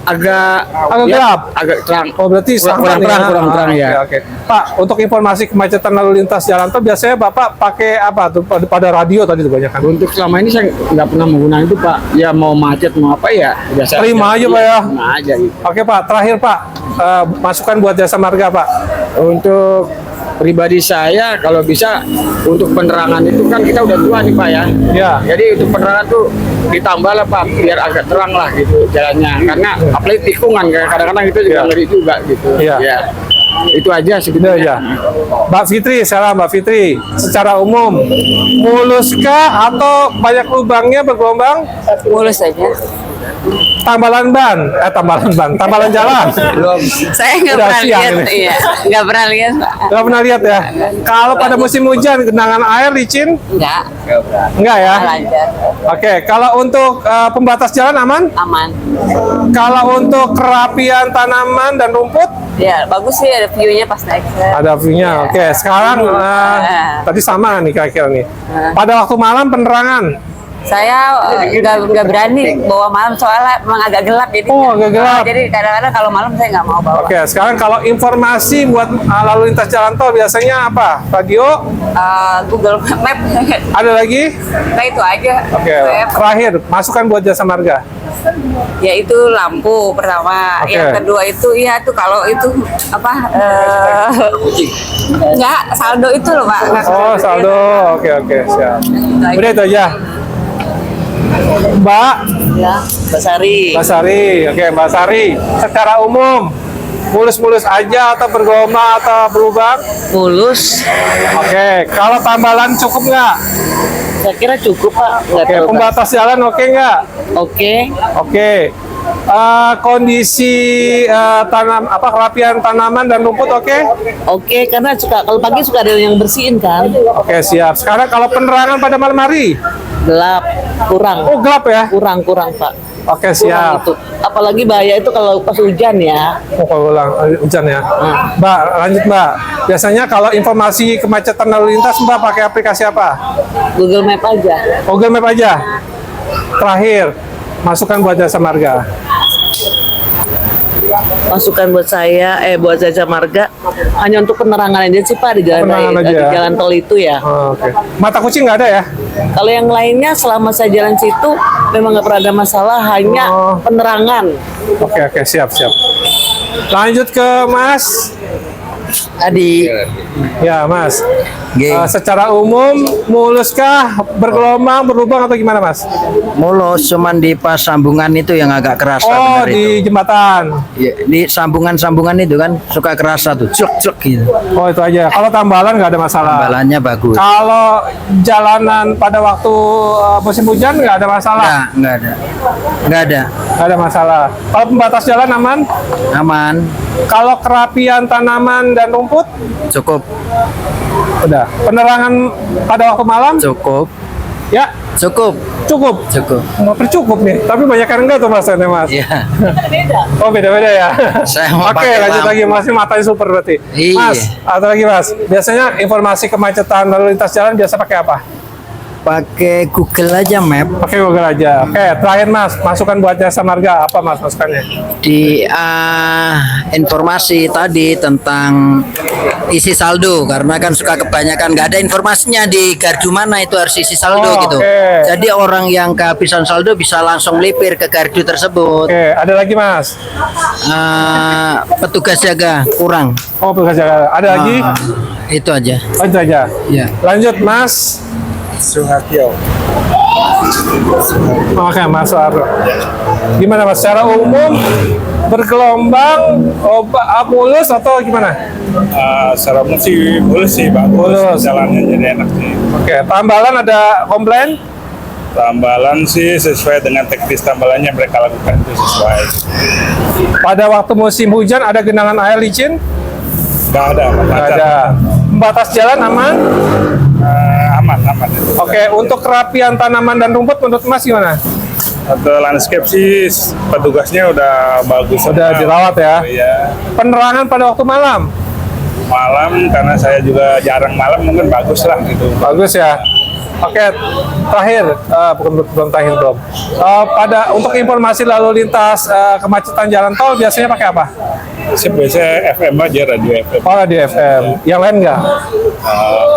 Agak gelap? Agak terang. Oh berarti kurang terang ya. Oke. Pak, untuk informasi kemacetan lalu lintas jalan tol biasanya Bapak pakai apa tuh pada radio tadi tuh banyak kan? Untuk selama ini saya nggak pernah menggunakan itu Pak. Ya mau macet mau apa ya biasa. Terima aja Pak ya. Terima aja gitu. Oke Pak, terakhir Pak, masukan buat jasa marga Pak. Untuk pribadi saya kalau bisa untuk penerangan itu kan kita udah tua nih Pak ya. Ya. Jadi untuk penerangan tuh ditambah lah Pak biar agak terang lah gitu jalannya. Karena apalagi tikungan kadang-kadang itu juga ngeri juga gitu. Iya. Ya. Itu aja sebetulnya. Mbak Fitri, salam Mbak Fitri. Secara umum, muluskah atau banyak lubangnya bergelombang? Mulus aja. Tambalan jalan. Belum. Saya nggak Udah pernah siang lihat, ini. iya. Nggak pernah lihat, Pak. Nggak pernah lihat ya? Kalau pada musim hujan, genangan air licin? Enggak. Enggak ya? Lancar. Oke, kalau untuk pembatas jalan aman? Aman. Kalau untuk kerapian tanaman dan rumput? Ya, bagus sih ada view-nya pas naik. Ada view-nya. Oke, sekarang tadi sama nih kira-kira nih. Pada waktu malam penerangan? Saya nggak berani bawa malam soalnya memang agak gelap jadi. Oh, agak gelap. Jadi kadang-kadang kalau malam saya nggak mau bawa. Oke, sekarang kalau informasi buat lalu lintas jalan tol biasanya apa? Radio? Google Map. Ada lagi? Nah itu aja. Oke, terakhir masukan buat jasa marga. Yaitu lampu pertama, Oke. yang kedua itu ya tuh kalau itu apa? Enggak, saldo itu loh Pak. Oh, saldo. Oke, siap. Udah itu aja. Mbak. Ya, Mbak Sari. Mbak Sari, oke Mbak Sari. Secara umum, mulus-mulus aja atau bergelombang atau berlubang? Mulus. Oke, kalau tambalan cukup nggak? Saya kira cukup Pak. Nggak Oke, terlalu pembatas jalan oke nggak? Oke. Oke. Kondisi kerapian tanaman dan rumput oke? Oke, karena kalau pagi suka ada yang bersihin kan. Oke, siap. Sekarang kalau penerangan pada malam hari? Gelap, kurang. Oh, gelap ya? Kurang Pak. Oke, Kurang siap. itu. Apalagi bahaya itu kalau pas hujan ya. Oh, kalau hujan ya. Mbak, lanjut Mbak. Biasanya kalau informasi kemacetan lalu lintas Mbak pakai aplikasi apa? Google Map aja. Google Map aja. Terakhir, masukan buat jasa marga. Masukan buat saya, buat jasa marga hanya untuk penerangan aja sih Pak di jalan Penerangan aja. di jalan tol itu ya. Oke. Mata kucing nggak ada ya? Kalau yang lainnya selama saya jalan situ memang nggak pernah ada masalah, hanya penerangan. Oke, siap. Lanjut ke Mas Adi. Ya Mas. Secara umum mulus kah, bergelombang, berlubang atau gimana Mas? Mulus, cuman di pas sambungan itu yang agak kerasa. Oh, bener di itu. jembatan. Ya, di sambungan-sambungan itu kan suka kerasa tuh, cek gitu. Oh, itu aja. Kalau tambalan nggak ada masalah. Tambalannya bagus. Kalau jalanan pada waktu musim hujan nggak ada masalah. Nggak ada. Nggak ada. Nggak ada masalah. Kalau pembatas jalan aman? Aman. Kalau kerapian tanaman dan rumput? Cukup. Udah. Penerangan pada waktu malam? Cukup. Ya. Cukup. Cukup. Cukup. Nggak tercukup nih. Tapi banyak yang enggak tuh Mas, ini, Mas. Iya. Oh, beda-beda ya. Saya mau Oke, pakai lanjut lampu. lagi. Masih matanya super berarti. Iya. Mas, atau lagi Mas. Biasanya informasi kemacetan lalu lintas jalan biasa pakai apa? Pakai Google aja Map. Pakai Google aja. Oke, terakhir Mas, masukan buat jasa marga apa Mas masukannya? Di informasi tadi tentang isi saldo, karena kan suka kebanyakan nggak ada informasinya di gardu mana itu harus isi saldo gitu. Oke. Jadi orang yang kehabisan saldo bisa langsung melipir ke gardu tersebut. Oke, ada lagi Mas? Petugas jaga kurang. Oh, petugas jaga. Ada lagi? Itu aja. Oh, itu aja. Ya. Lanjut Mas. Suhatyo. Oke, Mas Suharto. Gimana Mas? Secara umum bergelombang, mulus atau gimana? Secara umum sih mulus sih, bagus. Mulus. Jalannya jadi enak sih. Oke, tambalan ada komplain? Tambalan sih sesuai dengan teknis tambalannya mereka lakukan itu sesuai. Pada waktu musim hujan ada genangan air licin? Nggak ada. Nggak ada. Pembatas jalan aman? Aman. Oke, untuk kerapian tanaman dan rumput menurut Mas gimana? Untuk landscape sih petugasnya udah bagus. Udah dirawat ya? Iya. Penerangan pada waktu malam? Malam karena saya juga jarang malam mungkin bagus lah gitu. Bagus ya. Oke, terakhir, belum terakhir belum. Untuk informasi lalu lintas kemacetan jalan tol biasanya pakai apa? Saya biasanya FM aja, radio FM. Oh, di FM. Yang lain nggak?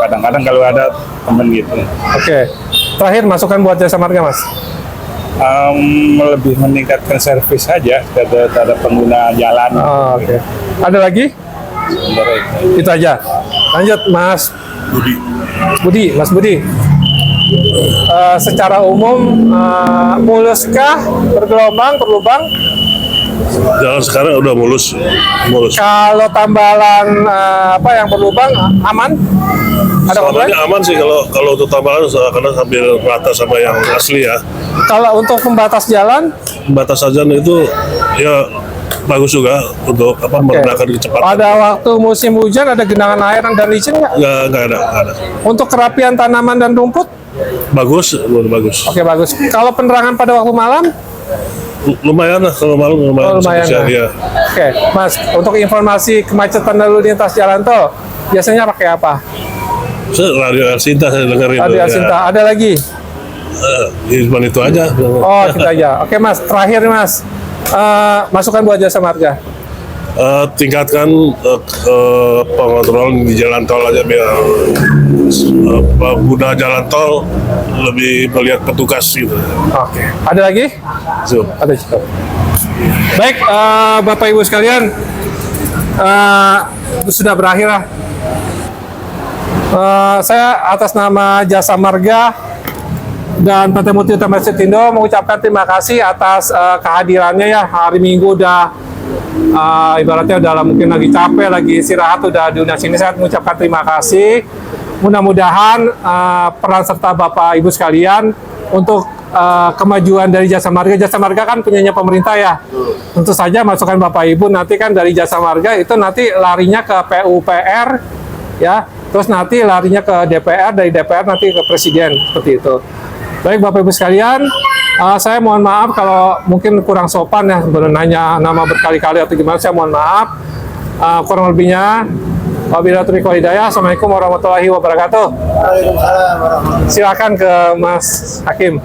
Kadang-kadang kalau ada temen gitu. Oke. Terakhir masukan buat jasa marga Mas. Lebih meningkatkan servis saja terhadap pengguna jalan. Oh, oke. Ada lagi? Itu aja. Lanjut Mas Budi. Mas Budi. Secara umum muluskah, bergelombang, berlubang? Jalan sekarang udah mulus. Kalau tambalan yang berlubang aman? Ada komplain? Sebenarnya aman sih kalau untuk tambalan karena hampir rata sama yang asli ya. Kalau untuk pembatas jalan? Pembatas jalan itu ya bagus juga untuk merendahkan kecepatan. Pada waktu musim hujan ada genangan air dan licin nggak? Nggak ada. Untuk kerapian tanaman dan rumput? Bagus. Oke, bagus. Kalau penerangan pada waktu malam? Lumayan lah kalau malam Lumayan. spesial, ya. Oke, Mas. Untuk informasi kemacetan lalu lintas jalan tol biasanya pakai apa? Radio Elsinta saya dengerin. Radio Elsinta. Ada lagi? Cuma itu aja. Oh, kita aja. Oke, Mas. Terakhir, Mas. Masukan buat jasa marga. Tingkatkan pengontrolan di jalan tol aja biar pengguna jalan tol lebih melihat petugas gitu. Oke. Ada lagi? Ada cukup. Baik, Bapak Ibu sekalian, sudah berakhir lah. Saya atas nama Jasa Marga dan PT Multi Utama Setindo mengucapkan terima kasih atas kehadirannya ya. Hari Minggu udah ibaratnya udah mungkin lagi capek, lagi istirahat, udah diundang sini. Saya mengucapkan terima kasih. Mudah-mudahan peran serta Bapak Ibu sekalian untuk kemajuan dari Jasa Marga. Jasa Marga kan punyanya pemerintah ya. Tentu saja masukan Bapak Ibu nanti kan dari Jasa Marga itu nanti larinya ke PUPR ya. Terus nanti larinya ke DPR, dari DPR nanti ke Presiden, seperti itu. Baik Bapak Ibu sekalian, saya mohon maaf kalau mungkin kurang sopan ya, baru nanya nama berkali-kali atau gimana, saya mohon maaf. Kurang lebihnya, wabillahi taufiq wal hidayah. Assalamualaikum warahmatullahi wabarakatuh. Silakan ke Mas Hakim.